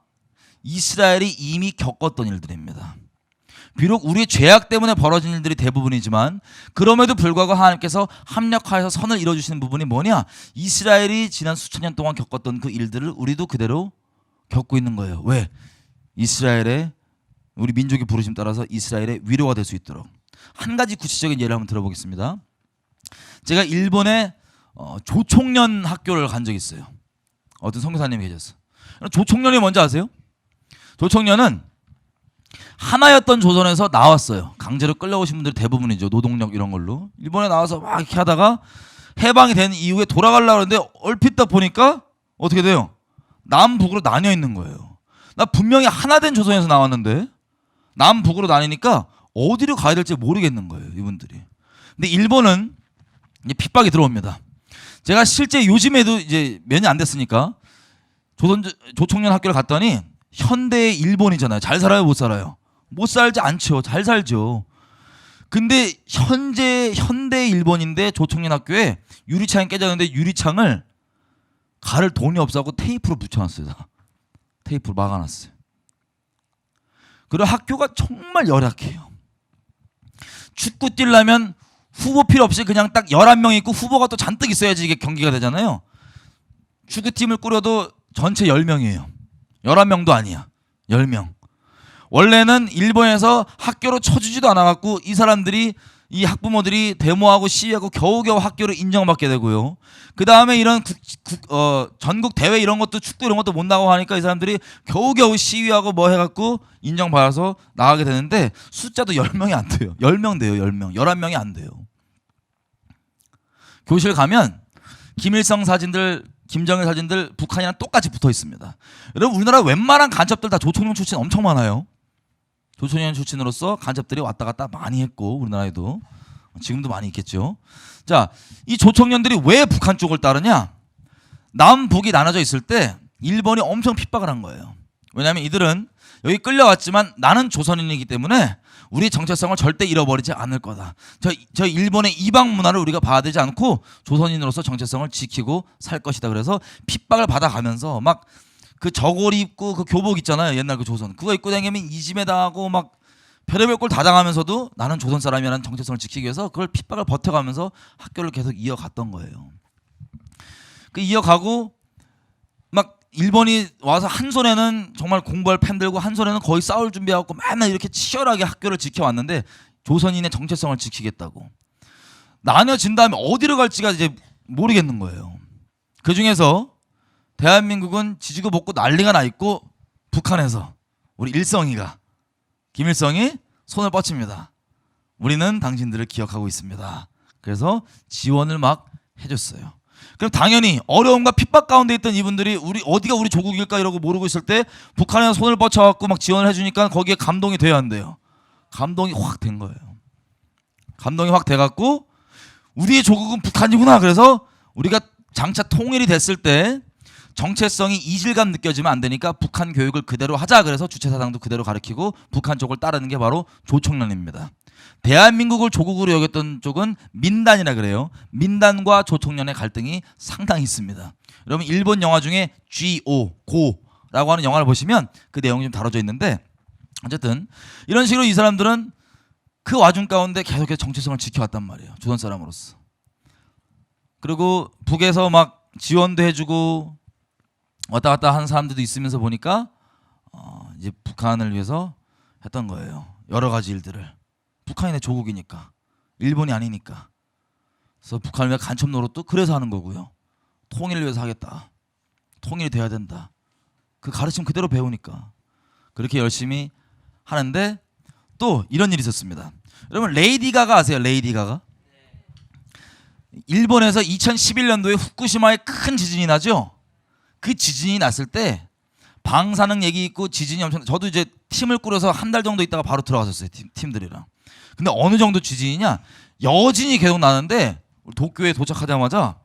A: 이스라엘이 이미 겪었던 일들입니다. 비록 우리의 죄악 때문에 벌어진 일들이 대부분이지만 그럼에도 불구하고 하나님께서 합력하여서 선을 이루어주시는 부분이 뭐냐? 이스라엘이 지난 수천 년 동안 겪었던 그 일들을 우리도 그대로 겪고 있는 거예요. 왜? 이스라엘의 우리 민족의 부르심 따라서 이스라엘의 위로가 될 수 있도록. 한 가지 구체적인 예를 한번 들어보겠습니다. 제가 일본에 조총련 학교를 간 적이 있어요. 어떤 선교사님이 계셨어요. 조총련이 뭔지 아세요? 조총련은 하나였던 조선에서 나왔어요. 강제로 끌려오신 분들이 대부분이죠. 노동력 이런 걸로. 일본에 나와서 막 이렇게 하다가 해방이 된 이후에 돌아가려고 하는데 얼핏 딱 보니까 어떻게 돼요? 남북으로 나뉘어 있는 거예요. 나 분명히 하나된 조선에서 나왔는데 남북으로 나뉘니까 어디로 가야 될지 모르겠는 거예요, 이분들이. 근데 일본은 이제 핍박이 들어옵니다. 제가 실제 요즘에도 이제 몇 년 안 됐으니까 조총련 학교를 갔더니 현대의 일본이잖아요. 잘 살아요, 못 살아요? 못 살지 않죠. 잘 살죠. 근데 현대 일본인데 조총련 학교에 유리창이 깨졌는데 유리창을 가를 돈이 없어서 테이프로 붙여놨어요. 테이프로 막아놨어요. 그리고 학교가 정말 열악해요. 축구 뛰려면 후보 필요 없이 그냥 딱 11명 있고 후보가 또 잔뜩 있어야지 이게 경기가 되잖아요. 축구팀을 꾸려도 전체 10명이에요. 11명도 아니야. 10명. 원래는 일본에서 학교로 쳐주지도 않아갖고 이 사람들이 이 학부모들이 데모하고 시위하고 겨우겨우 학교를 인정받게 되고요. 그 다음에 이런 전국 대회 이런 것도 축구 이런 것도 못 나가고 하니까 이 사람들이 겨우겨우 시위하고 뭐 해갖고 인정받아서 나가게 되는데 숫자도 10명이 안 돼요. 10명 돼요. 10명. 11명이 안 돼요. 교실 가면 김일성 사진들 김정일 사진들 북한이랑 똑같이 붙어 있습니다. 여러분 우리나라 웬만한 간첩들 다 조총련 출신 엄청 많아요. 조총련 출신으로서 간첩들이 왔다 갔다 많이 했고 우리나라에도 지금도 많이 있겠죠. 자, 이 조총련들이 왜 북한 쪽을 따르냐? 남북이 나눠져 있을 때 일본이 엄청 핍박을 한 거예요. 왜냐하면 이들은 여기 끌려왔지만 나는 조선인이기 때문에 우리 정체성을 절대 잃어버리지 않을 거다. 저 일본의 이방 문화를 우리가 봐야 되지 않고 조선인으로서 정체성을 지키고 살 것이다. 그래서 핍박을 받아가면서 막 그 저고리 입고 그 교복 있잖아요. 옛날 그 조선. 그거 입고 다니면 이심에 당하고 막 별의별 걸 다 당하면서도 나는 조선 사람이라는 정체성을 지키기 위해서 그걸 핍박을 버텨가면서 학교를 계속 이어갔던 거예요. 그 이어가고 막 일본이 와서 한 손에는 정말 공부할 펜 들고 한 손에는 거의 싸울 준비하고 맨날 이렇게 치열하게 학교를 지켜왔는데 조선인의 정체성을 지키겠다고 나뉘어진 다음에 어디로 갈지가 이제 모르겠는 거예요. 그 중에서 대한민국은 지지고 볶고 난리가 나 있고 북한에서 우리 일성이가 김일성이 손을 뻗칩니다. 우리는 당신들을 기억하고 있습니다. 그래서 지원을 막 해줬어요. 그럼 당연히 어려움과 핍박 가운데 있던 이분들이 어디가 우리 조국일까 이러고 모르고 있을 때 북한에서 손을 뻗쳐갖고 막 지원을 해주니까 거기에 감동이 돼야 한대요. 감동이 확 된 거예요. 감동이 확 돼갖고 우리의 조국은 북한이구나. 그래서 우리가 장차 통일이 됐을 때 정체성이 이질감 느껴지면 안 되니까 북한 교육을 그대로 하자. 그래서 주체사상도 그대로 가르치고 북한 쪽을 따르는 게 바로 조총련입니다. 대한민국을 조국으로 여겼던 쪽은 민단이라 그래요. 민단과 조총련의 갈등이 상당히 있습니다. 여러분 일본 영화 중에 G.O. 고라고 하는 영화를 보시면 그 내용이 좀 다뤄져 있는데 어쨌든 이런 식으로 이 사람들은 그 와중 가운데 계속해서 정체성을 지켜왔단 말이에요. 조선 사람으로서. 그리고 북에서 막 지원도 해주고 왔다 갔다 하는 사람들도 있으면서 보니까 이제 북한을 위해서 했던 거예요. 여러 가지 일들을. 북한이 조국이니까 일본이 아니니까. 그래서 북한을 위해 간첩 노릇도 그래서 하는 거고요. 통일을 위해서 하겠다. 통일이 돼야 된다. 그 가르침 그대로 배우니까 그렇게 열심히 하는데 또 이런 일이 있었습니다. 여러분 레이디 가가 아세요? 레이디 가가? 일본에서 2011년도에 후쿠시마에 큰 지진이 나죠. 그 지진이 났을 때 방사능 얘기 있고 지진이 엄청. 저도 이제 팀을 꾸려서 한 달 정도 있다가 바로 들어갔었어요. 팀들이랑. 근데 어느 정도 지진이냐? 여진이 계속 나는데 도쿄에 도착하자마자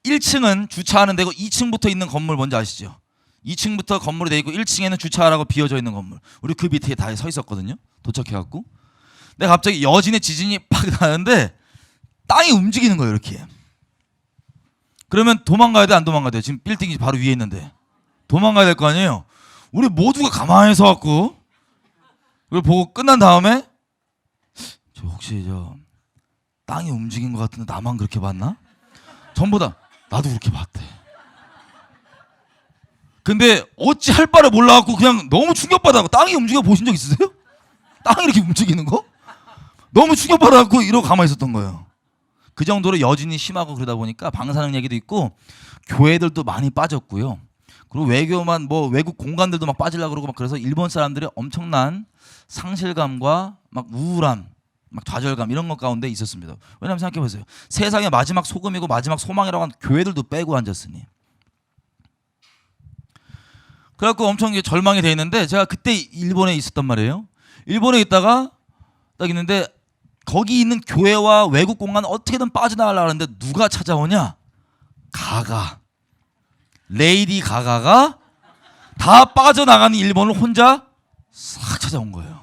A: 1층은 주차하는 데고 2층부터 있는 건물 뭔지 아시죠? 2층부터 건물이 돼 있고 1층에는 주차하라고 비어져 있는 건물. 우리 그 밑에 다 서 있었거든요. 도착해갖고. 근데 갑자기 여진의 지진이 팍 나는데 땅이 움직이는 거예요. 이렇게. 그러면 도망가야 돼, 안 도망가야 돼? 지금 빌딩이 바로 위에 있는데 도망가야 될 거 아니에요. 우리 모두가 가만히 서갖고 그걸 보고 끝난 다음에 저 혹시 땅이 움직인 것 같은데 나만 그렇게 봤나? 전부 다 나도 그렇게 봤대. 근데 어찌 할 바를 몰라갖고 그냥 너무 충격받아갖고 땅이 움직여 보신 적 있으세요? 땅이 이렇게 움직이는 거? 너무 충격받아갖고 이러고 가만히 있었던 거예요. 그 정도로 여진이 심하고 그러다 보니까 방사능 얘기도 있고 교회들도 많이 빠졌고요. 그리고 외교만 뭐 외국 공간들도 막 빠지려고 그러고 막 그래서 일본 사람들이 엄청난 상실감과 막 우울함, 막 좌절감 이런 것 가운데 있었습니다. 왜냐면 생각해 보세요. 세상의 마지막 소금이고 마지막 소망이라고 하는 교회들도 빼고 앉았으니. 그래갖고 엄청 절망이 돼 있는데 제가 그때 일본에 있었단 말이에요. 일본에 있다가 딱 있는데 거기 있는 교회와 외국 공간 어떻게든 빠져나가려고 하는데 누가 찾아오냐? 가가. 레이디 가가가 다 빠져나가는 일본을 혼자 싹 찾아온 거예요.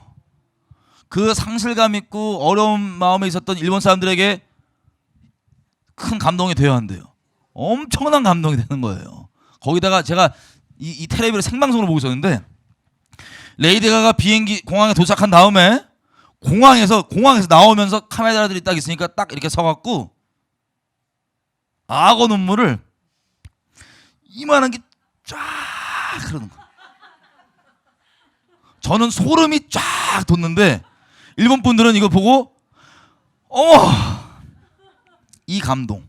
A: 그 상실감 있고 어려운 마음에 있었던 일본 사람들에게 큰 감동이 되어야 한대요. 엄청난 감동이 되는 거예요. 거기다가 제가 이 텔레비를 생방송으로 보고 있었는데 레이디 가가 비행기 공항에 도착한 다음에 공항에서 나오면서 카메라들이 딱 있으니까 딱 이렇게 서갖고 악어 눈물을 이만한 게 쫙 흐르는 거. 저는 소름이 쫙 돋는데 일본 분들은 이거 보고 이 감동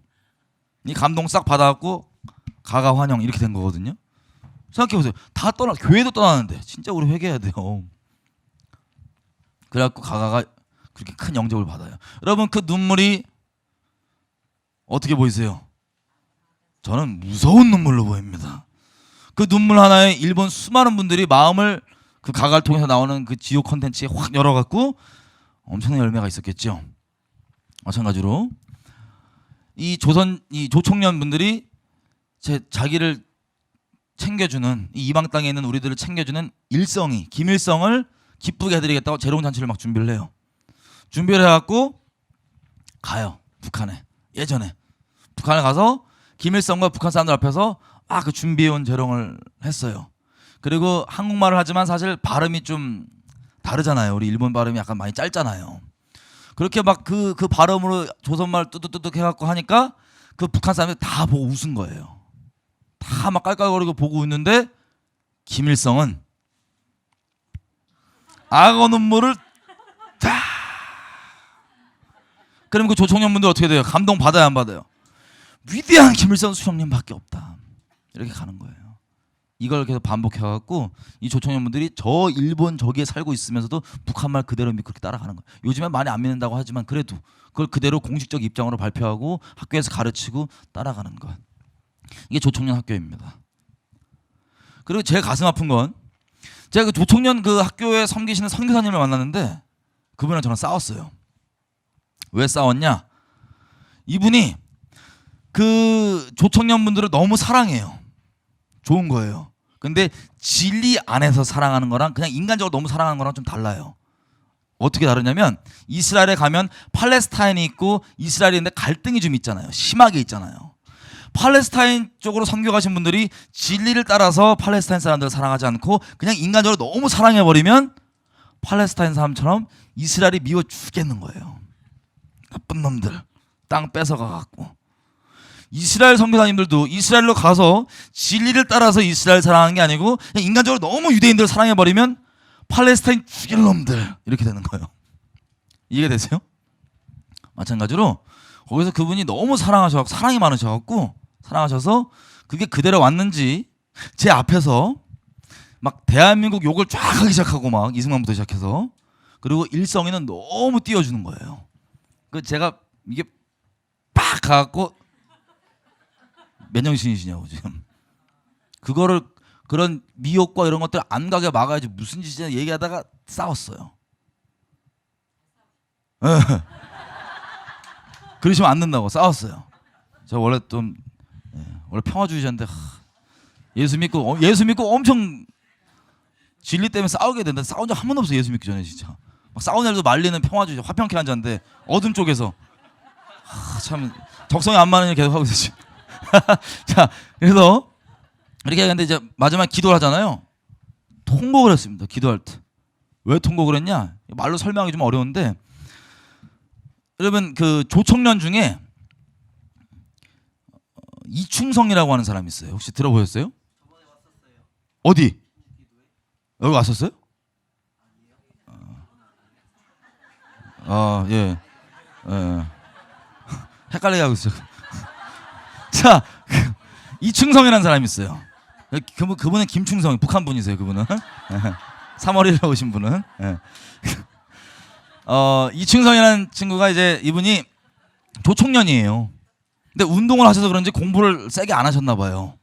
A: 싹 받아갖고 가가 환영 이렇게 된 거거든요. 생각해보세요. 다 교회도 떠나는데 진짜 우리 회개해야 돼요. 그래갖고 가가가 그렇게 큰 영접을 받아요. 여러분 그 눈물이 어떻게 보이세요? 저는 무서운 눈물로 보입니다. 그 눈물 하나에 일본 수많은 분들이 마음을 그 가가를 통해서 나오는 그 지옥 컨텐츠에 확 열어갖고 엄청난 열매가 있었겠죠. 마찬가지로 이 조청년 분들이 자기를 챙겨주는 이 이방 땅에 있는 우리들을 챙겨주는 김일성을 기쁘게 해드리겠다고 재롱잔치를 막 준비를 해요. 준비를 해갖고 가요. 북한에. 예전에 북한에 가서 김일성과 북한 사람들 앞에서 그 준비해온 재롱을 했어요. 그리고 한국말을 하지만 사실 발음이 좀 다르잖아요. 우리 일본 발음이 약간 많이 짧잖아요. 그렇게 막 그 발음으로 조선말 뚜둑뚜둑 해갖고 하니까 그 북한 사람들이 다 보고 웃은 거예요. 다 막 깔깔거리고 보고 웃는데 김일성은 악어 눈물을 다. 그럼 그 조총련분들 어떻게 돼요? 감동 받아야 안 받아요? 위대한 김일성 수령님밖에 없다. 이렇게 가는 거예요. 이걸 계속 반복해갖고 이 조총련분들이 저 일본 저기에 살고 있으면서도 북한말 그대로 믿고 그렇게 따라가는 거예요. 요즘엔 많이 안 믿는다고 하지만 그래도 그걸 그대로 공식적 입장으로 발표하고 학교에서 가르치고 따라가는 것. 이게 조총련 학교입니다. 그리고 제일 가슴 아픈 건 제가 그 조총련 그 학교에 섬기시는 선교사님을 만났는데 그분이랑 저랑 싸웠어요. 왜 싸웠냐? 이분이 그 조청년 분들을 너무 사랑해요. 좋은 거예요. 근데 진리 안에서 사랑하는 거랑 그냥 인간적으로 너무 사랑하는 거랑 좀 달라요. 어떻게 다르냐면 이스라엘에 가면 팔레스타인이 있고 이스라엘이 있는데 갈등이 좀 있잖아요. 심하게 있잖아요. 팔레스타인 쪽으로 선교 가신 분들이 진리를 따라서 팔레스타인 사람들을 사랑하지 않고 그냥 인간적으로 너무 사랑해버리면 팔레스타인 사람처럼 이스라엘이 미워 죽겠는 거예요. 나쁜 놈들 땅 뺏어가 갖고. 이스라엘 선교사님들도 이스라엘로 가서 진리를 따라서 이스라엘 사랑하는 게 아니고 그냥 인간적으로 너무 유대인들을 사랑해버리면 팔레스타인 죽일 놈들 이렇게 되는 거예요. 이해가 되세요? 마찬가지로 거기서 그분이 너무 사랑이 많으셔갖고 사랑하셔서 그게 그대로 왔는지 제 앞에서 막 대한민국 욕을 쫙 하기 시작하고 막 이승만부터 시작해서 그리고 일성이는 너무 띄워주는 거예요. 그 제가 이게 빡 가갖고 몇 년신이시냐고 지금 그거를 그런 미혹과 이런 것들 안 가게 막아야지 무슨 짓이냐 얘기하다가 싸웠어요. 그러시면 안 된다고 싸웠어요. 저 원래 좀 원래 평화주의자인데 예수 믿고 엄청 진리 때문에 싸우게 된다. 싸운 적 한 번도 없어요. 예수 믿기 전에 진짜 막 싸우는 애들도 말리는 평화주의자 화평케 한자인데 어둠 쪽에서 참 적성이 안 맞는 일 계속 하고 있었지. 자, 그래서 이렇게 하는데 이제 마지막 기도를 하잖아요. 통곡을 했습니다. 기도할 때. 왜 통곡을 했냐? 말로 설명하기 좀 어려운데 여러분 그 조청년 중에 이충성이라고 하는 사람이 있어요. 혹시 들어보셨어요? 어디? 여기 왔었어요? 예. 헷갈리게 하고 있어요. 자, 이충성이라는 사람이 있어요. 그분은 김충성, 북한 분이세요. 그분은 3월 1일에 오신 분은. 이충성이라는 친구가 이제 이분이 조총련이에요. 근데 운동을 하셔서 그런지 공부를 세게 안 하셨나 봐요.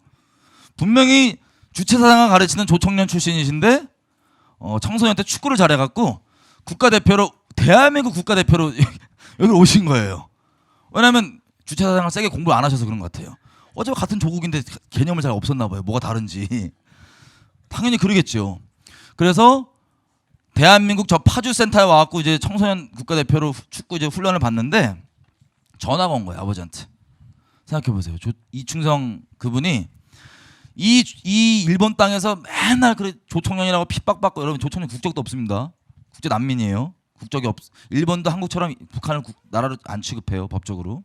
A: 분명히 주체사상을 가르치는 조총련 출신이신데 청소년 때 축구를 잘해갖고 국가대표로 대한민국 국가대표로 여기 오신 거예요. 왜냐면 주체사상을 세게 공부를 안 하셔서 그런 것 같아요. 어차피 같은 조국인데 개념을 잘 없었나 봐요. 뭐가 다른지. 당연히 그러겠죠. 그래서 대한민국 저 파주센터에 와갖고 이제 청소년 국가대표로 축구 이제 훈련을 받는데 전화가 온 거예요. 아버지한테. 생각해보세요. 이충성 그분이 이 일본 땅에서 맨날 그래 조총련이라고 핍박받고 여러분 조총련 국적도 없습니다. 국제 난민이에요. 국적이 없. 일본도 한국처럼 북한을 나라로 안 취급해요 법적으로.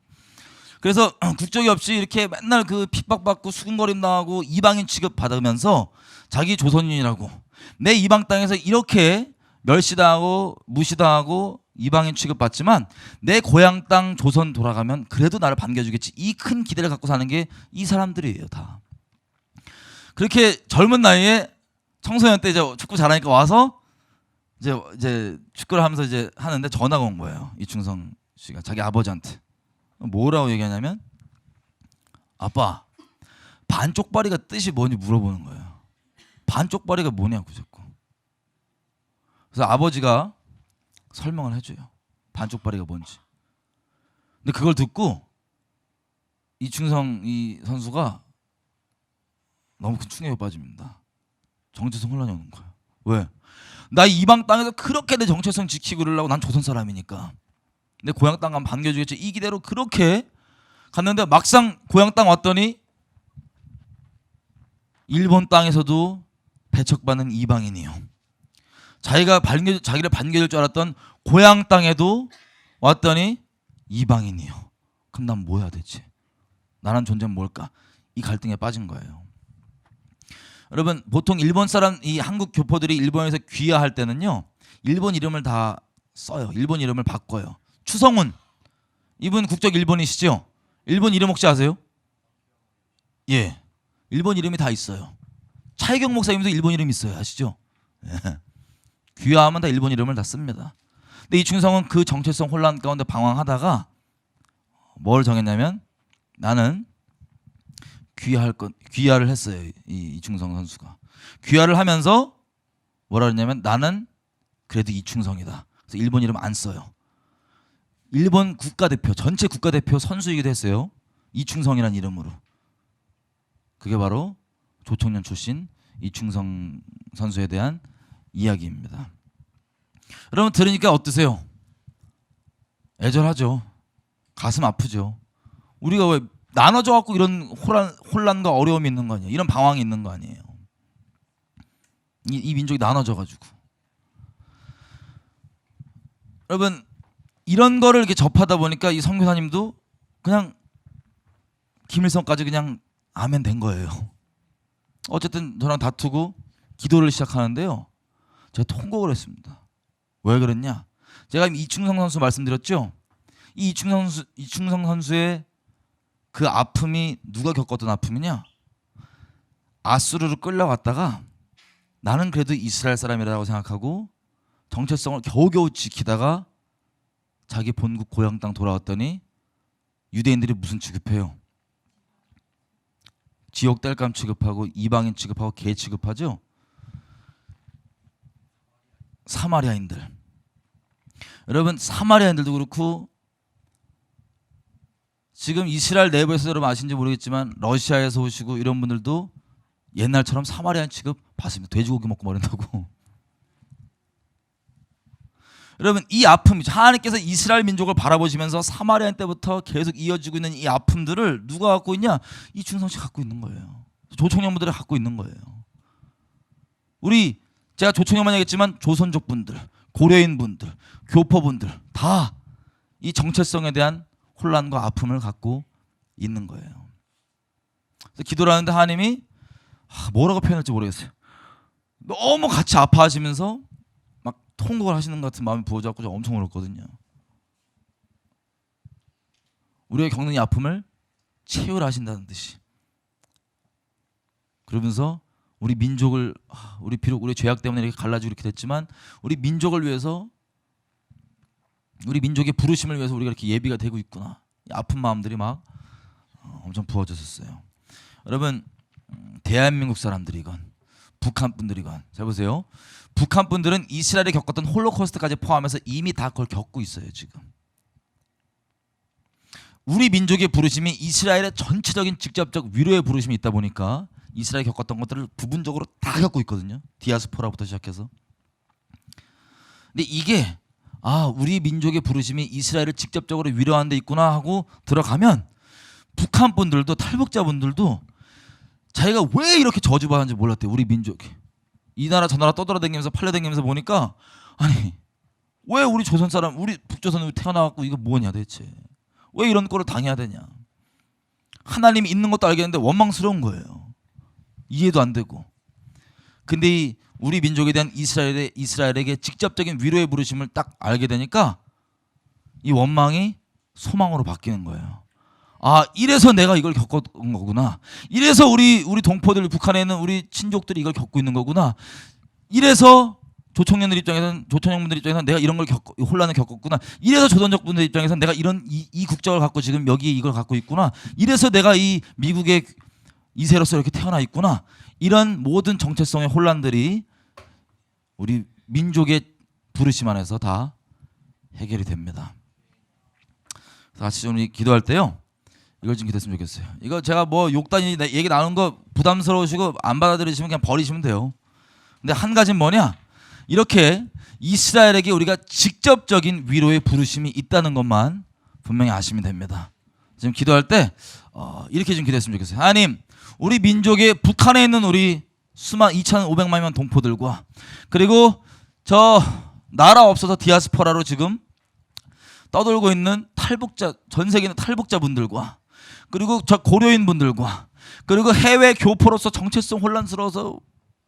A: 그래서 국적이 없이 이렇게 맨날 그 핍박받고 수군거림 당하고 이방인 취급 받으면서 자기 조선인이라고 내 이방 땅에서 이렇게 멸시당하고 무시당하고 이방인 취급받지만 내 고향 땅 조선 돌아가면 그래도 나를 반겨주겠지. 이 큰 기대를 갖고 사는 게 이 사람들이에요 다. 그렇게 젊은 나이에 청소년 때 이제 축구 잘하니까 와서 이제 축구를 하면서 이제 하는데 전화가 온 거예요. 이충성 씨가 자기 아버지한테 뭐라고 얘기하냐면 아빠 반쪽발이가 뜻이 뭐니 물어보는 거예요. 반쪽발이가 뭐냐고 자꾸. 그래서 아버지가 설명을 해줘요. 반쪽발이가 뭔지. 근데 그걸 듣고 이충성 이 선수가 너무 큰 충격에 빠집니다. 정체성 혼란이 오는 거예요. 왜? 나 이방 땅에서 그렇게 내 정체성 지키고 그러려고 난 조선 사람이니까 내 고향 땅 가면 반겨주겠지. 이 기대로 그렇게 갔는데 막상 고향 땅 왔더니 일본 땅에서도 배척받는 이방인이요. 자기를 반겨줄 줄 알았던 고향 땅에도 왔더니 이방인이요. 그럼 난 뭐 해야 되지? 나란 존재는 뭘까? 이 갈등에 빠진 거예요. 여러분 보통 일본 사람 이 한국 교포들이 일본에서 귀화할 때는요 일본 이름을 다 써요. 일본 이름을 바꿔요. 추성훈 이분 국적 일본이시죠? 일본 이름 혹시 아세요? 예, 일본 이름이 다 있어요. 차이경 목사님도 일본 이름 있어요. 아시죠? 예. 귀화하면 다 일본 이름을 다 씁니다. 근데 이충성은 그 정체성 혼란 가운데 방황하다가 뭘 정했냐면 나는 귀화를 했어요. 이충성 선수가 귀화를 하면서 뭐라 그랬냐면 나는 그래도 이충성이다. 그래서 일본 이름 안 써요. 일본 국가대표 전체 국가대표 선수이기도 했어요. 이충성이라는 이름으로. 그게 바로 조총련 출신 이충성 선수에 대한 이야기입니다. 여러분 들으니까 어떠세요? 애절하죠. 가슴 아프죠. 우리가 왜 나눠져 갖고 이런 혼란과 어려움이 있는 거 아니에요? 이런 방황이 있는 거 아니에요? 이 민족이 나눠져 가지고. 여러분 이런 거를 이렇게 접하다 보니까 이 선교사님도 그냥 김일성까지 그냥 아멘 된 거예요. 어쨌든 저랑 다투고 기도를 시작하는데요. 제가 통곡을 했습니다. 왜 그랬냐? 제가 이충성 선수 말씀드렸죠. 이 이충성 선수의 그 아픔이 누가 겪었던 아픔이냐? 아수르로 끌려갔다가 나는 그래도 이스라엘 사람이라고 생각하고 정체성을 겨우겨우 지키다가 자기 본국 고향 땅 돌아왔더니 유대인들이 무슨 취급해요? 지옥 땔감 취급하고 이방인 취급하고 개 취급하죠. 사마리아인들. 여러분 사마리아인들도 그렇고 지금 이스라엘 내부에서 여러분 아신지 모르겠지만 러시아에서 오시고 이런 분들도 옛날처럼 사마리아인 취급 받습니다. 돼지고기 먹고 말한다고. 여러분 이 아픔이죠. 하나님께서 이스라엘 민족을 바라보시면서 사마리아인 때부터 계속 이어지고 있는 이 아픔들을 누가 갖고 있냐? 이충성 씨가 갖고 있는 거예요. 조총련분들이 갖고 있는 거예요. 우리 제가 조총련만 얘기했지만 조선족 분들, 고려인 분들, 교포분들 다 이 정체성에 대한 혼란과 아픔을 갖고 있는 거예요. 그래서 기도를 하는데 하나님이 뭐라고 표현할지 모르겠어요. 너무 같이 아파하시면서 막 통곡을 하시는 것 같은 마음이 부어져서 제가 엄청 울었거든요. 우리가 겪는 이 아픔을 치유를 하신다는 듯이. 그러면서 우리 민족을 우리 비록 우리 죄악 때문에 이렇게 갈라지고 이렇게 됐지만 우리 민족을 위해서 우리 민족의 부르심을 위해서 우리가 이렇게 예비가 되고 있구나. 아픈 마음들이 막 엄청 부어졌었어요. 여러분 대한민국 사람들이건 북한 분들이건 잘 보세요. 북한 분들은 이스라엘이 겪었던 홀로코스트까지 포함해서 이미 다 그걸 겪고 있어요. 지금 우리 민족의 부르심이 이스라엘의 전체적인 직접적 위로의 부르심이 있다 보니까 이스라엘이 겪었던 것들을 부분적으로 다 겪고 있거든요. 디아스포라부터 시작해서. 근데 이게 우리 민족의 부르심이 이스라엘을 직접적으로 위로하는 데 있구나 하고 들어가면 북한 분들도 탈북자분들도 자기가 왜 이렇게 저주받았는지 몰랐대요. 우리 민족이. 이 나라 저 나라 떠돌아다니면서 팔려다니면서 보니까 아니 왜 우리 조선 사람, 우리 북조선으로 태어나갖고 이거 뭐냐 대체? 왜 이런 꼴을 당해야 되냐? 하나님이 있는 것도 알겠는데 원망스러운 거예요. 이해도 안 되고. 근데 이 우리 민족에 대한 이스라엘에게 직접적인 위로의 부르심을 딱 알게 되니까 이 원망이 소망으로 바뀌는 거예요. 아, 이래서 내가 이걸 겪었던 거구나. 이래서 우리 동포들, 북한에 있는 우리 친족들이 이걸 겪고 있는 거구나. 이래서 조총련들 입장에서는 내가 이런 걸 혼란을 겪었구나. 이래서 조선족 분들 입장에서는 내가 이런 이 국적을 갖고 지금 여기 이걸 갖고 있구나. 이래서 내가 이 미국의 2세로서 이렇게 태어나 있구나. 이런 모든 정체성의 혼란들이 우리 민족의 부르심 안에서 다 해결이 됩니다. 같이 우리 기도할 때요, 이걸 좀 기도했으면 좋겠어요. 이거 제가 뭐 욕단이 얘기 나누는 거 부담스러우시고 안 받아들이시면 그냥 버리시면 돼요. 근데 한 가지는 뭐냐? 이렇게 이스라엘에게 우리가 직접적인 위로의 부르심이 있다는 것만 분명히 아시면 됩니다. 지금 기도할 때 이렇게 좀 기도했으면 좋겠어요. 하나님, 우리 민족의 북한에 있는 우리 수만 2,500만명 동포들과, 그리고 저 나라 없어서 디아스포라로 지금 떠돌고 있는 탈북자, 전 세계 있는 탈북자분들과, 그리고 저 고려인 분들과, 그리고 해외 교포로서 정체성 혼란스러워서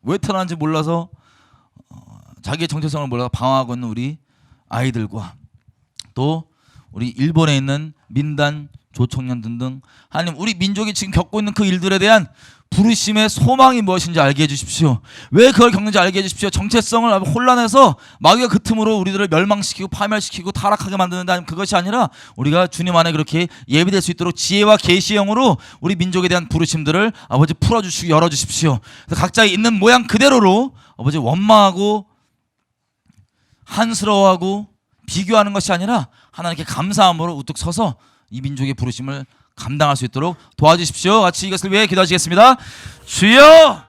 A: 왜 태어난지 몰라서 자기의 정체성을 몰라서 방황하고 있는 우리 아이들과, 또 우리 일본에 있는 민단, 조총련 등등, 하나님, 우리 민족이 지금 겪고 있는 그 일들에 대한 부르심의 소망이 무엇인지 알게 해주십시오. 왜 그걸 겪는지 알게 해주십시오. 정체성을 혼란해서 마귀가 그 틈으로 우리들을 멸망시키고 파멸시키고 타락하게 만드는데, 아니면 그것이 아니라 우리가 주님 안에 그렇게 예비될 수 있도록 지혜와 계시의 영으로 우리 민족에 대한 부르심들을 아버지 풀어주시고 열어주십시오. 그래서 각자의 있는 모양 그대로로 아버지 원망하고 한스러워하고 비교하는 것이 아니라 하나님께 감사함으로 우뚝 서서 이 민족의 부르심을 감당할 수 있도록 도와주십시오. 같이 이것을 위해 기도하시겠습니다. 주여!